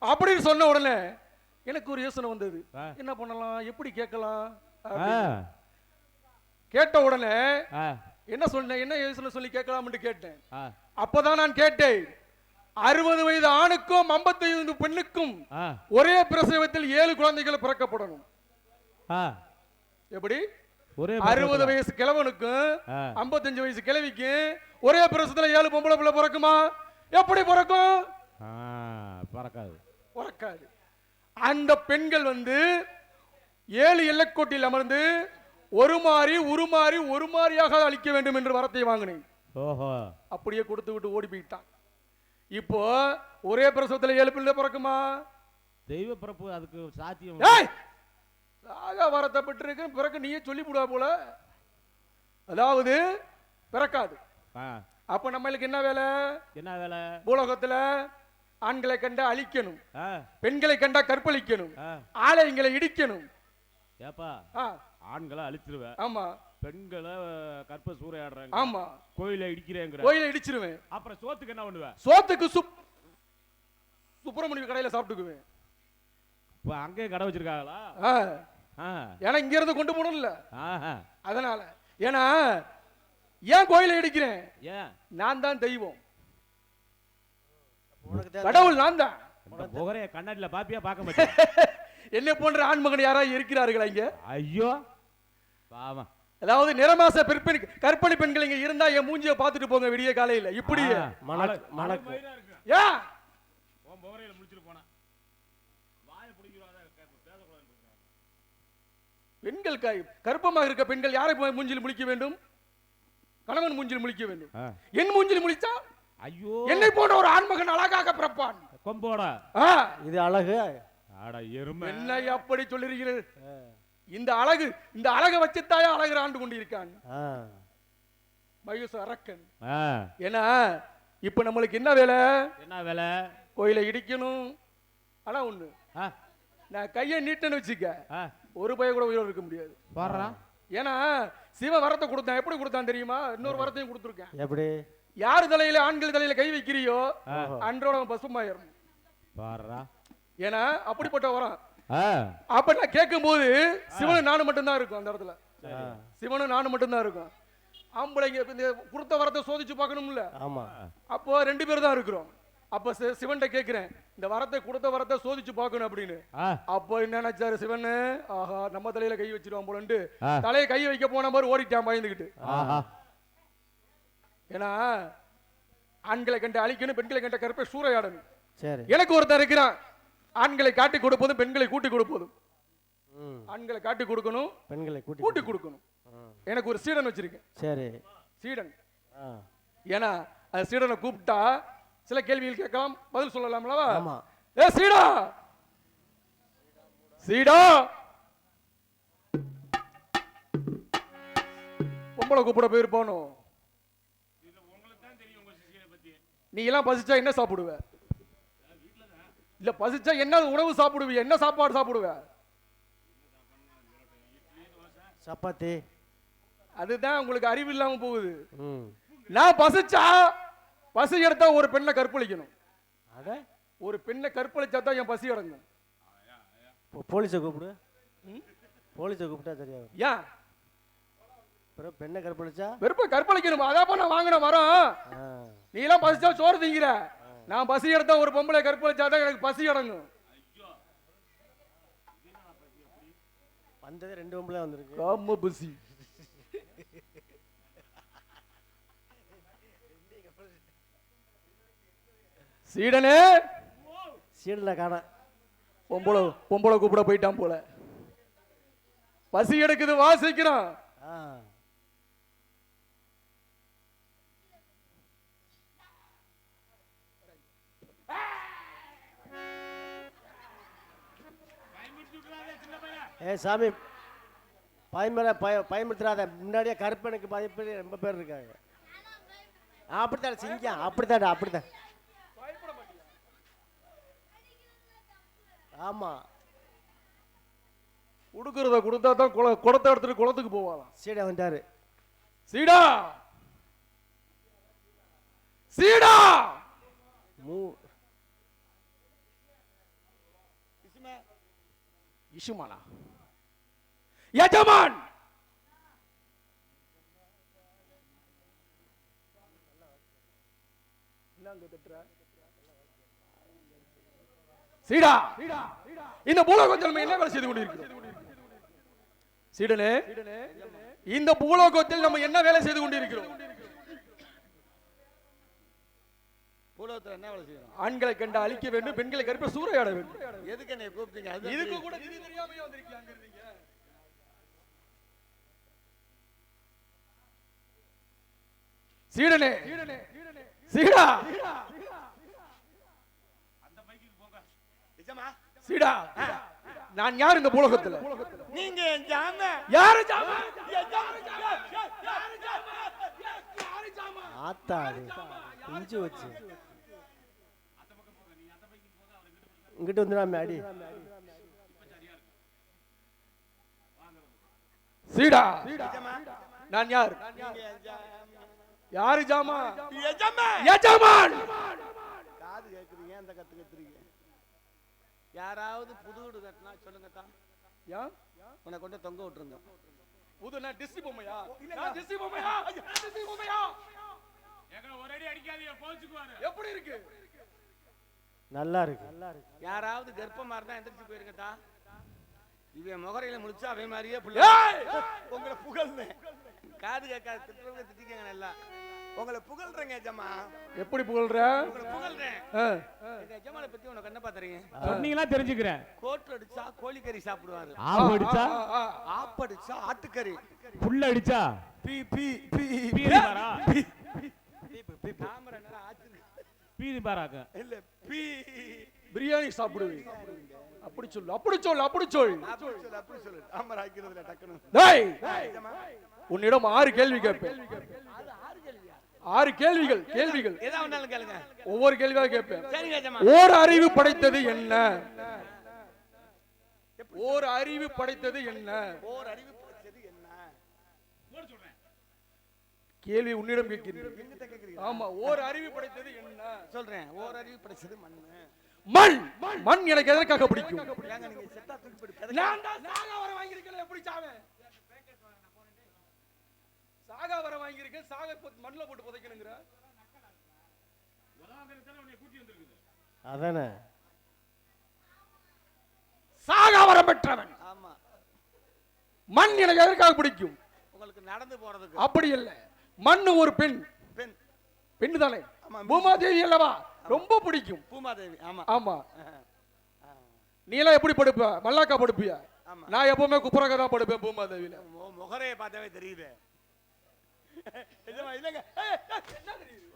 அப்படின்னு சொன்ன உடனே எனக்கு ஒரு யோசனை வந்தது ஆ. என்ன பண்ணலாம் எப்படி கேட்கலாம் ஆ அப்படின்னு. கேட்ட உடனே ஆ என்ன சொன்னேன் என்ன யோசனை சொல்லி கேட்கலாம்னு கேட்டேன் ஆ அப்பதான் நான் கேட்டேன் 60 வயது ஆணுக்கும் 55 பெண்ணுக்கும் ஆ ஒரே பிரசவத்தில் 7 குழந்தைகள் பிறக்கப்படணும். ஆ எப்படி? ஒரே 60 வயசு கிழவனுக்கும் ஆ. 55 வயசு கிழவிக்கும் ஒரே பிரசவத்துல 7 பொம்பளை பிள்ளை பிறக்குமா? எப்படி பிறக்கும்? ஆ பறக்காது. பிறக்காது. அந்த பெண்கள் 7 எல்லைக்கோட்டில் அமர்ந்து ஒரு மாறியாக அளிக்க வேண்டும் என்று வரத்தை வாங்கினேன். ஓஹோ அப்படியே கொடுத்து விட்டு ஓடி போயிட்டான். இப்போ ஒரே பிரசவத்துல 7 பிள்ளை பிறக்குமா? தெய்வ பிறப்பு அதுக்கு சாத்தியம். ஏய்! சாக வரத்தை பெற்றிருக்கு பிறகு நீயே சொல்லி போடுவா போல. அதாவது பிறக்காது. ஆ அப்ப நம்மளுக்கு என்ன வேலை? என்ன வேலை? பூலோகத்துல ஆண்களை கண்டா அழிக்கணும், ஆ பெண்களை கண்டா கற்பழிக்கணும், ஆ ஆலயங்களை இடிக்கணும். ஏப்பா ஆ, ஆண்களை அழிச்சிருவேன், ஆமா பெண்களை கற்ப சூறையாடுறாங்க, ஆமா, கோயிலை இடிக்கிறேங்கிற, கோயிலை இடிச்சிருவேன். அப்புறம் சோத்துக்கு என்ன பண்ணுவேன்? சோத்துக்கு சுப்பிரமணிய கடையில சாப்பிட்டுக்குவேன். இப்போ அங்கேயே கடை வச்சிருக்காங்களா? ஆ, ஆ ஏன்னா இங்க இருந்து கொண்டு போகணும்ல, ஆஹா. அதனால. ஏன்னா ஏன் கோயிலை இடிக்கிறேன்? ஏன்? நான் தான் தெய்வம், உனக்கு கடவுள் நான் தான். இந்த புகரைய கண்ணாடியில பாப்பியா பார்க்க மாட்டேன். என்ன போன்ற ஆண்மகன் யாராவது இருக்கிறார்களா இங்க? ஐயோ பாவம். அதாவது நிறமாச கற்பழி பெண்கள் இங்க இருந்தா என் மூஞ்சிய பார்த்துட்டு போங்க விடிய காலையில. இப்படி மணக்கு ஏன் உன் புகரையில முடிச்சிட்டு போனா வாயை பிடிக்கிறாத பேசக்கூடாது. பெண்கள் கற்பமாக இருக்க பெண்கள் யாரை மூஞ்சில் முழிக்க வேண்டும்? கணவன் மூஞ்சில் முழிக்க வேண்டும். என் மூஞ்சில் முழிச்சா ஐயோ என்னை போன்ற ஒரு ஆண்மகன் அழகாக பிறப்பான். கொம்போட இது அழகு. ஆட எருமை. என்னை அப்படி சொல்லுறீர்கள்? இந்த அழகை வச்சுத்தாயா அழகு ஆண்டு கொண்டிருக்கான் மயூச அரக்கன். ஏன்னா இப்ப நம்மளுக்கு என்ன வேலை? என்ன வேலை? கோயிலை இடிக்கணும். ஆனா ஒண்ணு, நான் கையை நீட்டன்னு வச்சுக்க ஒரு பைய கூட உயிரோடு இருக்க முடியாது. பாடுறா. ஏன்னா சிவன் வரத்தை கொடுத்தான். எப்படி கொடுத்தான் தெரியுமா? இன்னொரு வரத்தையும் கொடுத்துருக்கேன். எப்படி? யாரு தலையில ஆண்கள் தலையில கை வைக்கிறியோ அன்றோட பசுமாயிரும். பாடுறா. ஏன்னா அப்படிப்பட்ட வரம். அப்ப நான் கேட்கும் போது சிவனும் நானும் மட்டும்தான் இருக்கும் அந்த இடத்துல. சிவனும் நானும் மட்டும்தான் இருக்கும். ஆம்பளைங்க இந்த கொடுத்த வரத்தை சோதிச்சு பார்க்கணும்ல. ஆமா. அப்போ 2 பேர் தான் இருக்கிறோம். அப்ப சிவன்கிட்ட கேட்கிறேன், இந்த வரத்தை கொடுத்த வரத்தை சோதிச்சு பார்க்கணும் அப்படின்னு. அப்போ என்ன நினைச்சாரு சிவன்? ஆஹா, நம்ம தலையில கை வச்சிருவான் போலன்ட்டு தலையை கை வைக்க போன மாதிரி ஓடிட்டான் பயந்துகிட்டு. ஏன்னா ஆண்களை கண்டு அழிக்கணும், பெண்களை கண்ட கற்பை சூறையாடணும். சரி. எனக்கு ஒருத்தர் இருக்கிறான், ஆண்களை காட்டி கொடுப்பதும் பெண்களை கூட்டி கொடுப்பதும். ஆண்களை காட்டி கொடுக்கணும், பெண்களை கூட்டி கொடுக்கணும். எனக்கு ஒரு சீடன் வச்சிருக்கேன். சரி. சீடன். ஏன்னா அந்த சீடனை கூப்பிட்டா சில கேள்விகள் கேட்கலாம், பதில் சொல்லலாம்லவா? ஆமா. ஏ சீடா, சீடா, பொம்பளை கூப்பிட போயிருப்பானோ? நீ எல்லாம் பசிச்சா என்ன சாப்பிடுவ? இல்ல பசிச்சா என்ன உணவு சாப்பிடுவீங்க? என்ன சாப்பாடு சாப்பிடுவ? சப்பாத்தி. அதுதான் உங்களுக்கு அறிவு இல்லாம போகுது. நான் பசிச்சா பசி எடுத்தா ஒரு பெண்ணை கற்பழிக்கணும். ஒரு பெண்ணை கற்பழிச்சா தான் என் பசி அடங்கும். போலீஸை கூப்பிடு. போலீஸை கூப்பிட்டா தெரியாது. ஏன் பெண்ணை கற்பழிச்சா? வெறுப்ப கற்பழிக்கணும். அதான் நான் வாங்கின வரோம். நீ எல்லாம் பசிச்சா சோறு திங்கிற, நான் பசி எடுத்தா ஒரு பொம்பளை கற்பழிச்சாதான் எனக்கு பசி அடங்கும். வந்தது 2 பொம்பளை வந்திருக்கு. காம பசி. சீடனே, சீடனை காண. பொம்பளை கூப்பிட போயிட்டான் போல. பசி எடுக்குது, வாசிக்கிறான். ஏ சாமி, பயன்படுத்துறாத. முன்னாடியே கருப்பனுக்கு பயப்படி ரொம்ப பேர் இருக்காங்க. அப்படித்தான் சிங்கம். அப்படித்தான் அப்படித்தான். ஆமா. கொடுக்கறத கொடுத்தா தான் குடத்தை எடுத்துட்டு குளத்துக்கு போவாளாம். சீடா வந்தாரு. சீடா, சீடா, இசுமானா யஜமான், சீடா, இந்த பூலோகத்தில் நம்ம என்ன வேலை செய்து கொண்டிருக்கிறோம்? சீடனே, இந்த பூலோகத்தில் நம்ம என்ன வேலை செய்து கொண்டிருக்கிறோம்? பூலோகத்துல என்ன வேலை செய்யணும்? ஆண்களை கண்டு அழிக்க வேண்டும், பெண்களை கருப்ப சூறையாட வேண்டும். எதுக்கு என்னை கூப்பிட்டீங்க? இதுக்கு கூட விதி தெரியாமையே வந்திருக்கீங்க. சீடனே, சீடா, சீடா, நான் யார் இந்த பூலோகத்துல? நீங்க ஜாம யாரு ஜாமா? ஆத்தாடி இஞ்சி வச்சு இங்கிட்டு வந்துடாம அடி. சீடா, நான் யார்? யாரு ஜாமா? எஜமான். காது கேக்குறீங்க, அந்த கத்து கத்துறீங்க. யாராவது புது வீடு கட்டினா சொல்லுங்க தான். உன்னை கொண்டு தொங்க விட்டுருங்க. புது நான் டிஸ்டி பொம்மையா? நான் டிஸ்டி பொம்மையா? டிஸ்டி பொம்மையா? ஏங்க ஒரு அடி அடிக்காதீங்க, போச்சுக்குவாரு. எப்படி இருக்கு? நல்லா இருக்கு. யாராவது கர்ப்பமா இருந்தா எந்திரிச்சு போயிருக்கட்டா. இவன் முகரையில முடிச்சா அவன் மாதிரியே உங்களை புகழ்ந்தேன். காது கேட்காது திட்டுறவங்க திட்டிக்கங்க. நல்லா உங்களை புகழ்றேங்க எஜமா. எப்படி புகழ்ற? உங்களை புகழ்றேன். எஜமானை பத்தி உனக்கு என்ன பாத்துறீங்க? சொன்னீங்களா தெரிஞ்சுக்கிறேன். கோட்டு அடிச்சா கோழிக்கறி சாப்பிடுவாரு. ஆப்பு அடிச்சா ஆப்படிச்சா ஆட்டுக்கறி. புல்ல அடிச்சா பீ பீ பீ பீதி பாரா. தாமரை நேரம் ஆச்சு. பீதி பாராக்க இல்ல பீ பிரியாணி சாப்பிடுவேன். அப்படி சொல்லு, அப்படி சொல்லு, அப்படி சொல்லு. அப்படி சொல்லு. தாமரை ஆக்கிறதுல டக்குனு. டேய், உன்னிடம் 6 கேள்வி கேட்பேன். 6 கேள்விகள். கேள்விகள் எதா வேணாலும் கேளுங்க. ஒவ்வொரு கேள்வியாக கேட்பேன். சரிங்க எஜமா. ஓர் அறிவு படைத்தது என்ன? ஓர் அறிவு படைத்தது என்ன? ஓர் அறிவு படைத்தது என்ன? கேள்வி உன்னிடம் கேட்கிறேன். ஆமா, ஓர் அறிவு படைத்தது என்ன? சொல்றேன். ஓர் அறிவு படைச்சது மண்ணு. மண். மண் எனக்கு எதற்காக பிடிக்கும்? ஏங்க நீங்க செத்தா தூக்கி போட்டு நான் தான் சாகா வர வாங்கியிருக்கேன். எப்படி சாவேன்? சாகா வர வாங்கியிருக்கேன். சாகா மண்ணில் போட்டு புதைக்கணுங்கிற அதானே சாகா வரம் பெற்றவன். ஆமா. மண் எனக்கு எதற்காக பிடிக்கும்? உங்களுக்கு நடந்து போறதுக்கு. அப்படி இல்ல, மண் ஒரு பெண். பெண். பெண் தானே? பூமாதேவி அல்லவா? ரொம்ப பிடிக்கும். பூமாதேவி. ஆமா ஆமா. நீ எல்லாம் எப்படி படுப்ப? மல்லாக்கா படுப்பியா? நான் எப்பவுமே குப்புறக்கா தான் படுப்பேன் பூமாதேவியில. முகரையை பார்த்தாவே தெரியுது. இல்லங்க என்ன தெரியுது?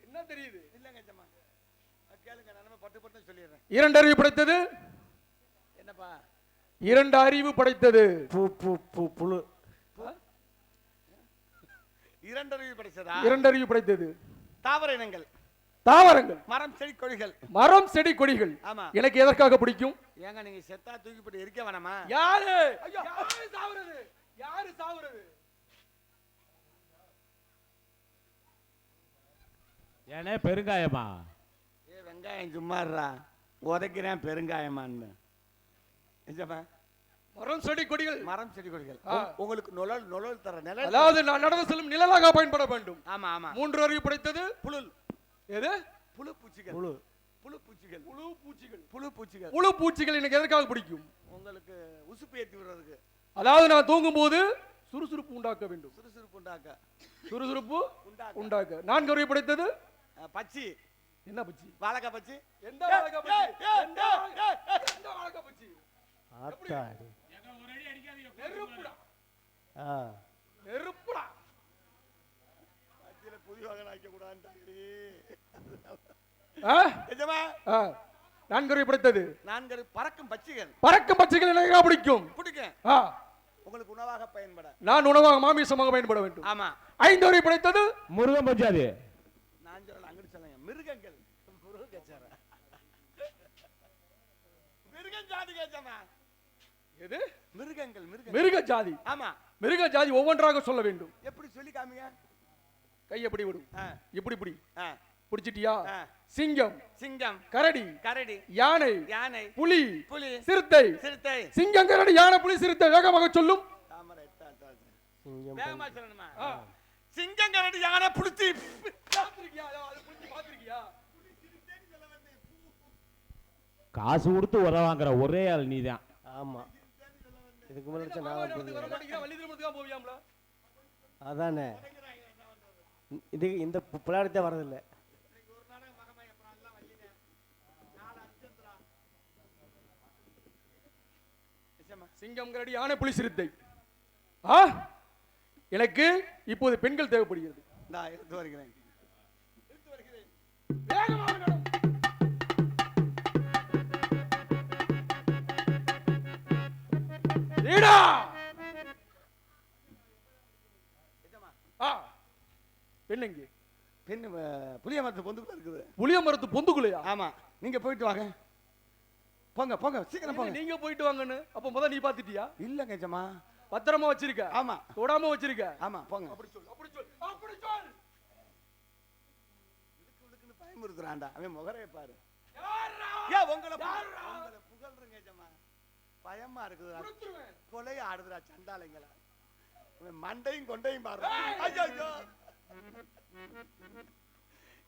என்ன தெரியுது? இல்லங்க ஜமா. கேளுங்க, நான் பட்டு பட்டு சொல்லிடுறேன். 2 அறிவு படைத்தது என்னப்பா? 2 அறிவு படைத்தது. பூ பூ பூ புழு. 2 அறிவு படைச்சதா? 2 அறிவு படைத்தது. தாவர இனங்கள். தாவரங்கள். மரம் செடி கொடிகள். மரம் செடி கொடிகள். ஆமா. எனக்கு எதற்காக பிடிக்கும்? ஏங்க நீங்க செத்தா தூக்கி போட்டு எரிக்க வேணாமா? யாரு? யாரு சாவுறது? யாரு சாவுறது? ஏனே பெருங்காயமா? வெங்காயம் சும்மாறா உதைக்கிறேன் பெருங்காயமான்னு. நிஜமா? மரம் செடி கொடிகள். மரம் செடி கொடிகள் உங்களுக்கு நுழல் தர நிழல். அதாவது நான் நடந்து செல்லும் நிழலாக பயன்பட வேண்டும். ஆமா ஆமா. 3 அறிவு படைத்தது. புழுல். எது? புழு பூச்சிகள். புழு. புழு பூச்சிகள். புழு பூச்சிகள். புழு பூச்சிகள். புழு பூச்சிகள் எனக்கு எதற்காக பிடிக்கும்? உங்களுக்கு உசுப்பு ஏற்றி விடுறதுக்கு. அதாவது நான் தூங்கும் போது சுறுசுறுப்பு உண்டாக்க வேண்டும். சுறுசுறுப்பு உண்டாக்க. சுறுசுறுப்பு உண்டாக்க. 4 அறிவு படைத்தது. பச்சி. என்ன பச்சி? வாழைக்காய் பச்சி. எந்த வாழைக்காய் பச்சி? எந்த வாழைக்காய் பச்சி? ஆத்தாடி ஒரு அடி அடிக்காதீங்க. நெருப்புடா. நெருப்புடா. பச்சில புதி வாகனம் ஆக்க கூடாதுன்னு. நிஜமா? 4 அறிவு படைத்தது. 4 பறக்கும் பச்சிகள். பறக்கும் பச்சைகள் எனக்கு பிடிக்கும். பிடிக்கும். உங்களுக்கு உணவாக பயன்பட. நான் உணவாக மாமிசமாக பயன்பட வேண்டும். ஆமா. 5 அறிவு படைத்தது. முருகன் பஞ்சாதி. நான் சொல்லல, அங்கிட்டு சொல்லுங்க. மிருகங்கள். முருகச்சார. மிருகம் ஜாதி கேச்சமா. எது? மிருகங்கள். மிருக ஜாதி. ஆமா. மிருக ஜாதி ஒவ்வொன்றாக சொல்ல வேண்டும். எப்படி சொல்லி காமிங்க? கை எப்படி விடும்? இப்படி இப்படி. பிடிச்சிட்டியா? சிங்கம். கரடி. யானை. புலி. சிறுத்தை. சிங்கம், கரடி, யானை, புலி, சிறுத்தை. வேகமாக சொல்லும். வேகமா சொல்லணுமா? சிங்கம் கரடி யானை புடிச்சு பாத்திருக்கியா? காசு கொடுத்து உர வாங்குற ஒரே ஆள் நீதான். ஆமா, இதுக்கு முன்னாடி நான் வள்ளி திருமணத்துக்கா போவியாம்ல? அதானே, இது இந்த பிள்ளாடத்தே வரதில்லை. சிங்கம் கரடி யானை புலி சிறுத்தை. எனக்கு இப்போது பெண்கள் தேவைப்படுகிறது. நான் எடுத்து வருகிறேன். பெண்ணுங்க பெண் புளிய மரத்து பொந்துக்குள்ள இருக்குது. புளிய மரத்து பொந்துக்குள்ளையா? ஆமா, நீங்க போயிட்டு வாங்க. போங்க போங்க, சீக்கிரம் போங்க. நீங்க போயிட்டு வாங்கன்னு அப்ப முதல்ல நீ பாத்துட்டியா? இல்லங்க ஜமா, பத்திரமா வச்சிருக்க. ஆமா, தொடாம வச்சிருக்க. ஆமா, போங்க. அப்படி சொல், அப்படி சொல், அப்படி சொல். இதுக்கு பயமுறுத்துறான்டா அவன். முகரைய பாரு. உங்களை புகழ்றங்க ஜமா, பயமா இருக்குதுடா. கொலைய ஆடுதுடா சண்டாளைங்களா. மண்டையும் கொண்டையும் பாரு. ஐயோ,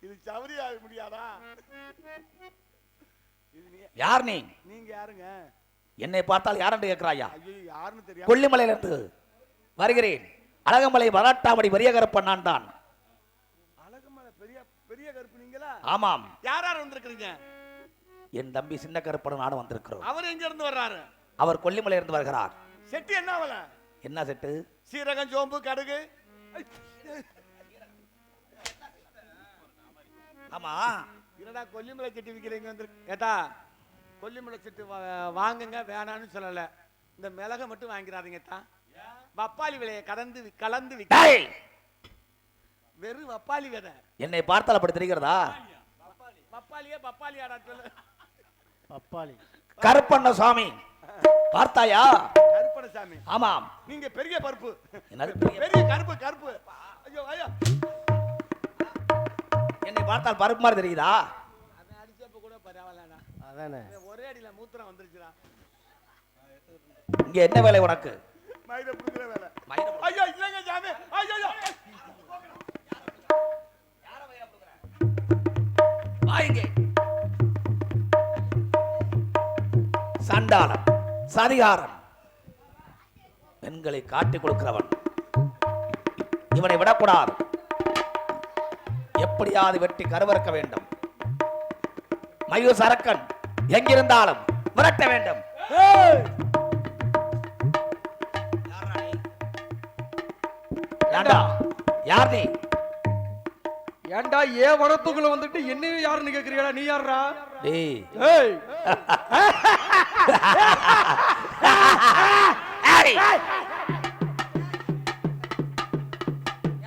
இது சவரியாக முடியாதா? யார் நீ? நீங்க யாருங்க? என்னை பார்த்தால் யாரென்று கேட்கிறாயா? ஐயோ, யாருன்னு தெரியாது. கொல்லிமலையிலிருந்து வருகிறேன். அழகமலை வராட்டாமடி பெரிய கருப்பன் நான் தான். அழகமலை பெரிய பெரிய கருப்பு நீங்களா? ஆமாம். யார் யார் வந்திருக்கீங்க? என் தம்பி சின்ன கருப்பன் நானும் வந்திருக்கிறோம். அவர் எங்க இருந்து வர்றாரு? அவர் கொல்லிமலை இருந்து வருகிறார். செட்டி என்ன அவல? என்ன செட்டு? சீரகம், சோம்பு, கடுகு. ஆமா, என்னடா கொல்லிமலை செட்டி விற்கிறீங்க வந்து கேட்டா? கொல்லிமலை செட்டு வாங்குங்க, வேணான்னு சொல்லல. இந்த மிளகை மட்டும் வாங்கிறாதீங்க தான். வப்பாளி விலையை கலந்து விற்க. வெறும் வப்பாளி விதை. என்னை பார்த்தால் அப்படி தெரிகிறதா? பப்பாளி ஆடா சொல்லு. பப்பாளி கருப்பண்ண சாமி பார்த்தாயா? கருப்பணசாமி. ஆமாம். நீங்க பெரிய பருப்பு. என்னது பெரிய கருப்பு கருப்பு. ஐயோ ஐயோ, என்னை பார்த்தால் பருப்பு மாதிரி தெரியுதா? அவன் அடிச்சப்ப கூட பரவாயில்லடா. அதானே, ஒரே அடியில மூத்திரம் வந்துருச்சுடா. இங்க என்ன வேலை உனக்கு? மயிரை புடுங்குற வேலை. மயிரை ஐயோ இல்லங்க சாமி. ஐயோ வாங்க. சண்டாளன், சதிகாரன், பெண்களை காட்டிக் கொடுக்கிறவன். இவனை விடக்கூடாது. எப்படியாவது வெட்டி கருவறுக்க வேண்டும். மயூர் சரக்கன் எங்கிருந்தாலும் விரட்ட வேண்டும். யார் நீ? ஏன்டா ஏன் வனத்துக்குள்ள வந்துட்டு என்னையும் யாருன்னு கேக்குறீங்களா? நீ யாரா? டேய், ஏய்,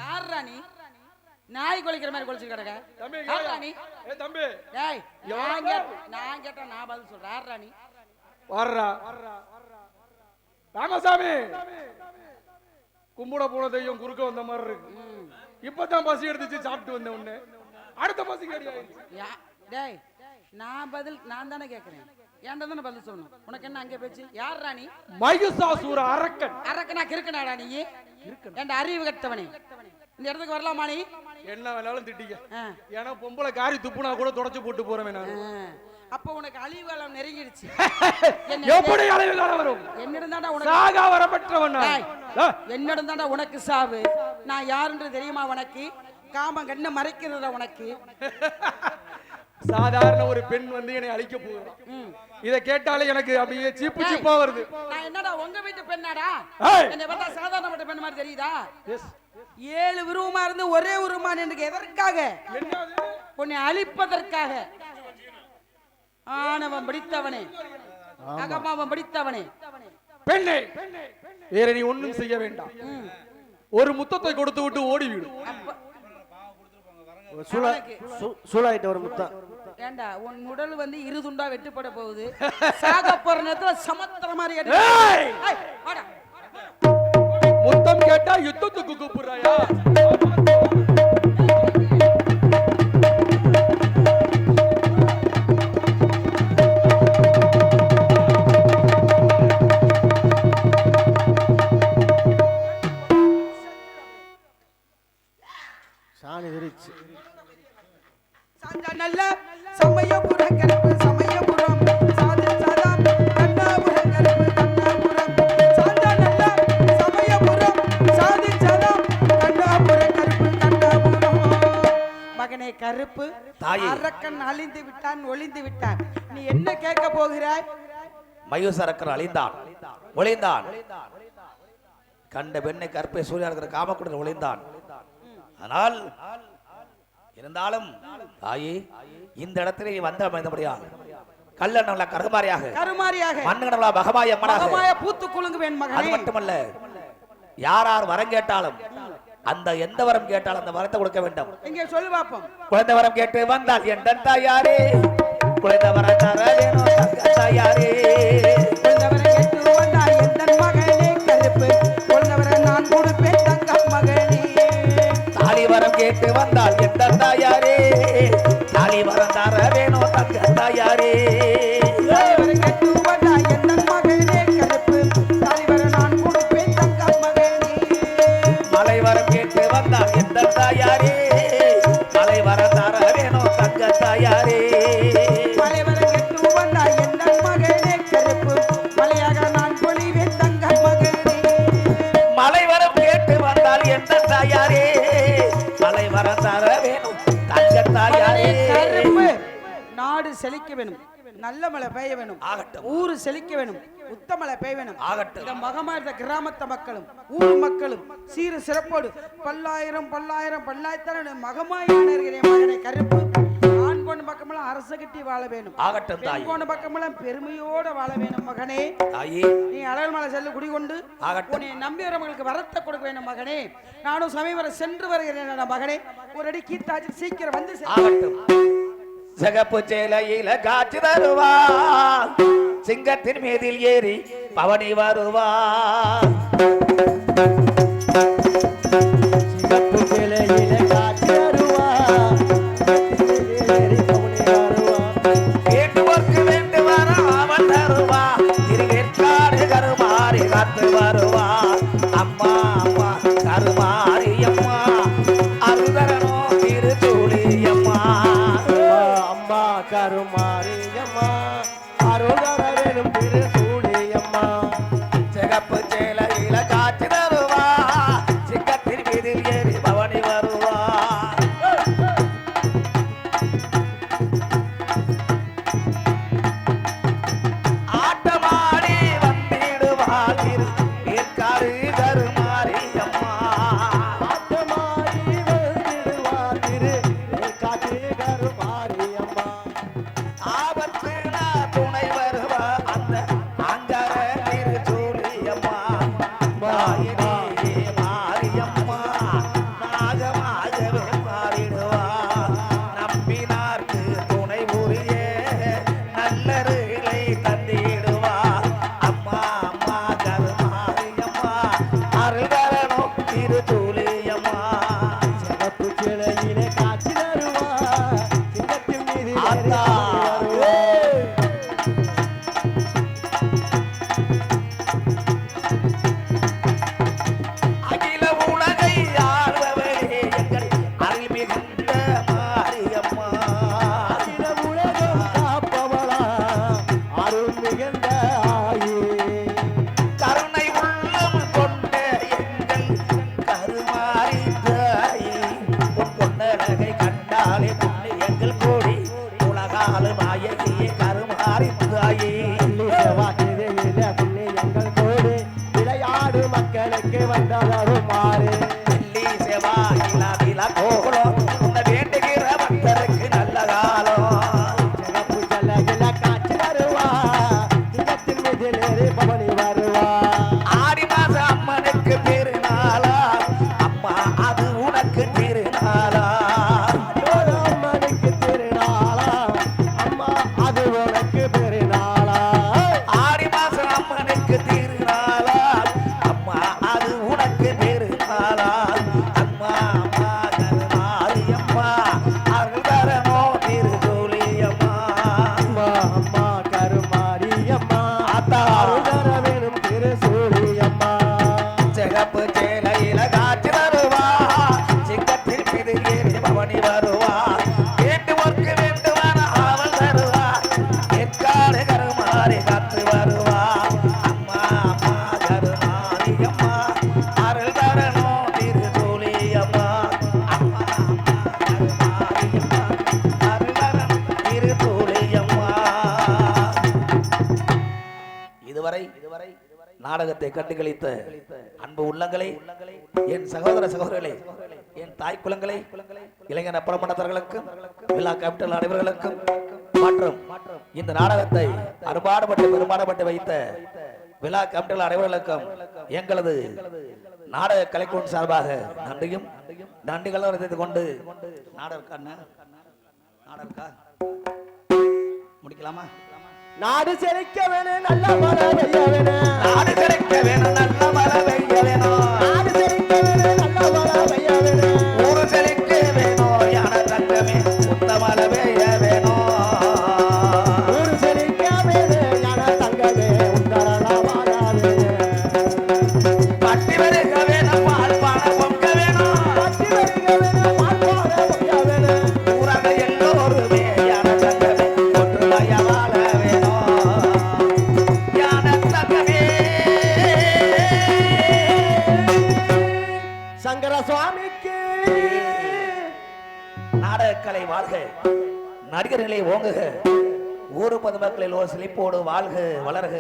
யார்ரா நீ? நாய் கொலைக்கிற மாதிரி கொலைச்சு கிடக்க. தம்பி, யார்ரா நீ? ஏய் தம்பி, டேய், நான் கேட்டா நான் பதில் சொல்றேன். யார்ரா நீ? வர்றா ராமசாமி. கும்பிட போன தெய்வம் குறுக்க வந்த மாதிரி இருக்கு. இப்பதான் பசி எடுத்துச்சு, சாப்பிட்டு வந்த உடனே அடுத்த பசி ஆயிடுச்சு. டேய், நான் தானே கேட்கிறேன். ஏன்டா தானே பதில் சொல்லணும். உனக்கு என்ன அங்கே பேச்சு? யார்ரா நீ? மகிஷாசூர அரக்கன். அரக்கனா கிறுக்கனாடா நீ? ஏன்டா அறிவு கட்டவனே, இந்த இடத்துக்கு வரலாமா நீ? என்ன வேணாலும் திட்டிக்க. ஏன்னா பொம்பளை காரி துப்புனா கூட தொடச்சு போட்டு போறேன் நான். அப்ப உனக்கு அழிவு காலம் நெருங்கிடுச்சு. எப்படி அழிவு காலம் வரும்? என்னிடம் தான்டா உனக்கு சாகா வரப்பட்டவன். என்னிடம் தான்டா உனக்கு சாவு. நான் யாருன்றது தெரியுமா உனக்கு? காம கண்ணை மறைக்கிறதா உனக்கு? சாதாரண ஒரு பெண் வந்து என்னை அழிக்க போகிறான். இத கேட்டாலே எனக்கு அப்படியே சீப்பு சீப்பா வருது. நான் என்னடா உங்க வீட்டு பெண்ணாடா? என்னை பார்த்தா சாதாரணப்பட்ட பெண் மாதிரி தெரியுதா? 7 உருவமா இருந்து ஒரே உருவமா நின்று எதற்காக? உன்னை அழிப்பதற்காக. ஆணவம் பிடித்தவனே, அகமாவம் பிடித்தவனே. பெண்ணே, வேற நீ ஒண்ணும் செய்ய வேண்டாம். ஒரு முத்தத்தை கொடுத்து விட்டு ஓடிவிடு. சூழாயிட்ட ஒரு முத்தம். ஏண்டா உன் உடல் வந்து இருதுண்டா வெட்டுப்பட போகுது. சாக போற நேரத்துல சமத்திர மாதிரி முத்தம் கேட்டா யுத்தத்துக்கு கூப்பிடுறாயா? சாஞ்சா நல்ல சமயபுர கருப்பு சமயபுரம் சாதி சதாம் கண்ணாபுர கருப்பு கண்ணாபுரம் சாஞ்சா நல்ல சமயபுரம் சாதி சதாம் கண்ணாபுர கருப்பு கண்ணாபுரம். மகனே கருப்பு, தாயே. அரக்கன் அழிந்து விட்டான், ஒளிந்து விட்டான். நீ என்ன கேட்க போகிறாய்? மயூசரக்கர் அழிந்தான், ஒளிந்தான். கண்ட பெண்ணை கற்பை சூர்யா இருக்கிற காமக்குடன் ஒளிந்தான். ஆனால் இருந்தாலும் தாயே, இந்த இடத்திலே வந்த அமைந்தபடியா கல்லண்ண கருமாரியாக மண்ணுகளா பகமாய மகமாய பூத்து குலுங்குவேன் அது மகனே. மட்டுமல்ல, யார் யார் வரம் கேட்டாலும் அந்த எந்த வரம் கேட்டாலும் அந்த வரத்தை கொடுக்க வேண்டும். இங்கே சொல்லு பாப்போம். குழந்தை வரம் கேட்டு வந்தால் என் தாயாரே, குழந்தை வரம் தர வேணும் தங்க தாயாரே. குழந்தவரை கேட்டு வந்தால் எந்தன் மகனே கருப்பு, குழந்தவரை நான் கொடுப்பேன் தங்கம் மகனே. தாலி வரம் கேட்டு வந்தால் எந்த தாயாரே, தாலி வரம் தர வேணும் தங்க தாயாரே. குழந்தவரை கேட்டு வந்தால் எந்தன் மகனே கருப்பு, தாலிவரை நான் கொடுப்பேன் தங்கம் மகனே. மலை வரம் கேட்டு வந்தால் எந்த தாயாரே, மலை வரம் தர வேணும் தங்க தாயாரே. மலைவரை கேட்டு வந்தால் எந்தன் மகனே கருப்பு, மலையாக நான் பொழிவேன் தங்கம் மகனே. மலை வரம் கேட்டு வந்தால் எந்த தாயாரே, மலை வரம் தர வேணும் தங்க தாயாரே. கருப்பு, நாடு செழிக்க வேணும், நல்ல மழை பெய்ய வேணும், ஆகட்டும். ஊரு செழிக்க வேணும், உத்தமழை பெய்ய வேணும். ஆகட்டும். இந்த மகமார்ந்த கிராமத்து மக்களும் ஊர் மக்களும் சீர சிறப்போடு பல்லாயிரம் பல்லாயிரம் பல்லாயிரத்தான மகமாயிருக்கிறேன் மகனை கருப்பு. ஆண் பொண்ணு பக்கமெல்லாம் அரசு கட்டி வாழ வேணும், ஆகட்டும் தாய். பெண் பொண்ணு பக்கமெல்லாம் பெருமையோட வாழ வேணும் மகனே. தாயே, நீ அழல் மலை செல்ல குடிகொண்டு ஆகட்டும். உன்னை நம்பி வரவங்களுக்கு வரத்தை கொடுக்க வேணும் மகனே. நானும் சமீபம் சென்று வருகிறேன் மகனே. ஒரு அடி கீத்தாச்சு சீக்கிரம் வந்து சேரு. ஆகட்டும். சிகப்பு சேலையில காட்சி தருவா, சிங்கத்தின் மீதில் ஏறி பவனி வருவா. சிகப்பு சேலையிலே காட்சி தருவா, ஏறி பவனி வருவா. வேண்டுவோர்க்கு வேண்டு வர அவன் தருவா, திருவேற்காடு கருமாறி காத்து வருவா. அம்மா அம்மா கருமாரி அம்மா, அருதரனோ திருச்சூழி அம்மா. அம்மா கருமாரியம்மா, அருள்தர வேணும் திருச்சூழியம்மா. சிகப்பு சேலையில காட்சி தருவா, சிங்கத்தின் மீதில் ஏறி பவனி வருவா. ஆட்டமாடி வந்திடுவாள் திருவேற்காடு கருமாரி அம்மா. ஆட்டமாடி வந்திடுவார் திரு காட்சி கருமாரியம்மா. ஆபத்துல துணை வருவா அந்த ஆங்கார திருச்சூழி அம்மா. மாயனே மாரியம்மா, நாகமாகவே மாறிடுவா. நம்பினார்க்கு துணை புரிய நல்லருளை தந்திடுவா. அம்மா அம்மா கருமாரியம்மா, அருள்தரனும் திருச்சூழி அம்மா. சிகப்பு சேலையிலே காட்சி தருவா, சிங்கத்தின் மீது ஏறி ஆத்தா. பவனி வருவா. அகில உலகை ஆள்பவரே எங்கள் அருள் மிகுந்த மாரியம்மா. அகில உலகம் காப்பவளா, அருள் மிகுந்த ஆயே. கருணை உள்ளம் கொண்ட எங்கள் கருமாரி தாயே. உன் பொன்னழகை கண்டாலே பொண்ணு எங்கள் கோடி உலகால மாயகியே கருமாரி தாயே. பள்ளி செவ்வாய்க்கிழமையிலே புள்ளி எங்கள் கோடு, விளையாடு மக்களுக்கு வந்ததரும் மாறு. வெள்ளி செவ்வாயில விழா கோலம், உன்னை வேண்டுகிற பக்தருக்கு நல்ல காலம். சிகப்பு சேலையிலே காட்சி தருவா, சிங்கத்தின் மீது ஏறி பவனி வருவா. ஆடி மாச அம்மனுக்கு திருநாளா, அம்மா அது உனக்கு திருநாளா. அம்மனுக்கு திருநாளா, அம்மா அது உனக்கு பெருநாளா. ஆடி மாச அம்மனுக்கு திருநாளா, அம்மா அது உனக்கு திருநாளா. அம்மா அம்மா கருமா நாடகத்தை கண்டுகளித்த அன்பு உள்ளங்களை, என் சகோதர சகோதரிகளே, என் தாய் குலங்களை, இளைஞர் பிரமணத்தர்களுக்கும் விழா கேபிட்டல் அனைவர்களுக்கும் மற்றும் இந்த நாடகத்தை அறுபாடுபட்டு பெரும்பாடுபட்டு வைத்த விழா கேபிட்டல் அனைவர்களுக்கும் எங்களது நாடக கலைக்குழு சார்பாக நன்றியும் நன்றிகளும் தெரிவித்துக் கொண்டு நாடகா முடிக்கலாமா? நாடு செழிக்க வேணும், நல்ல மழை பெய்ய வேணும். நாடு செழிக்க வேணும், நல்ல மழை பெய்ய வேணும். நாடு செழிக்க வேணும், நல்ல மழை பெய்ய வேணும். ஊரு செழிக்க வேணும், யான தங்கமே முத்த மழை பெய்ய வேணும். ஊரு செழிக்க வேணும், ஞான தங்கமே உத்தரலாம் வாழ வேணும். பட்டி வருக வேணும், பால் பான பொங்க வேணும். பட்டி வருக வேணும், பால் பான பொங்க வேணும். ஊரக எல்லோருமே யான தங்கமே ஒற்றுமையா வாழ வேணும். யான தங்கமே சங்கர சுவாமிக்கு நாடகக்கலை வாழ்க, நடிகர்களை ஓங்குக, ஊரு பொதுமக்களில் ஒரு செழிப்போடு வாழ்க வளர்க.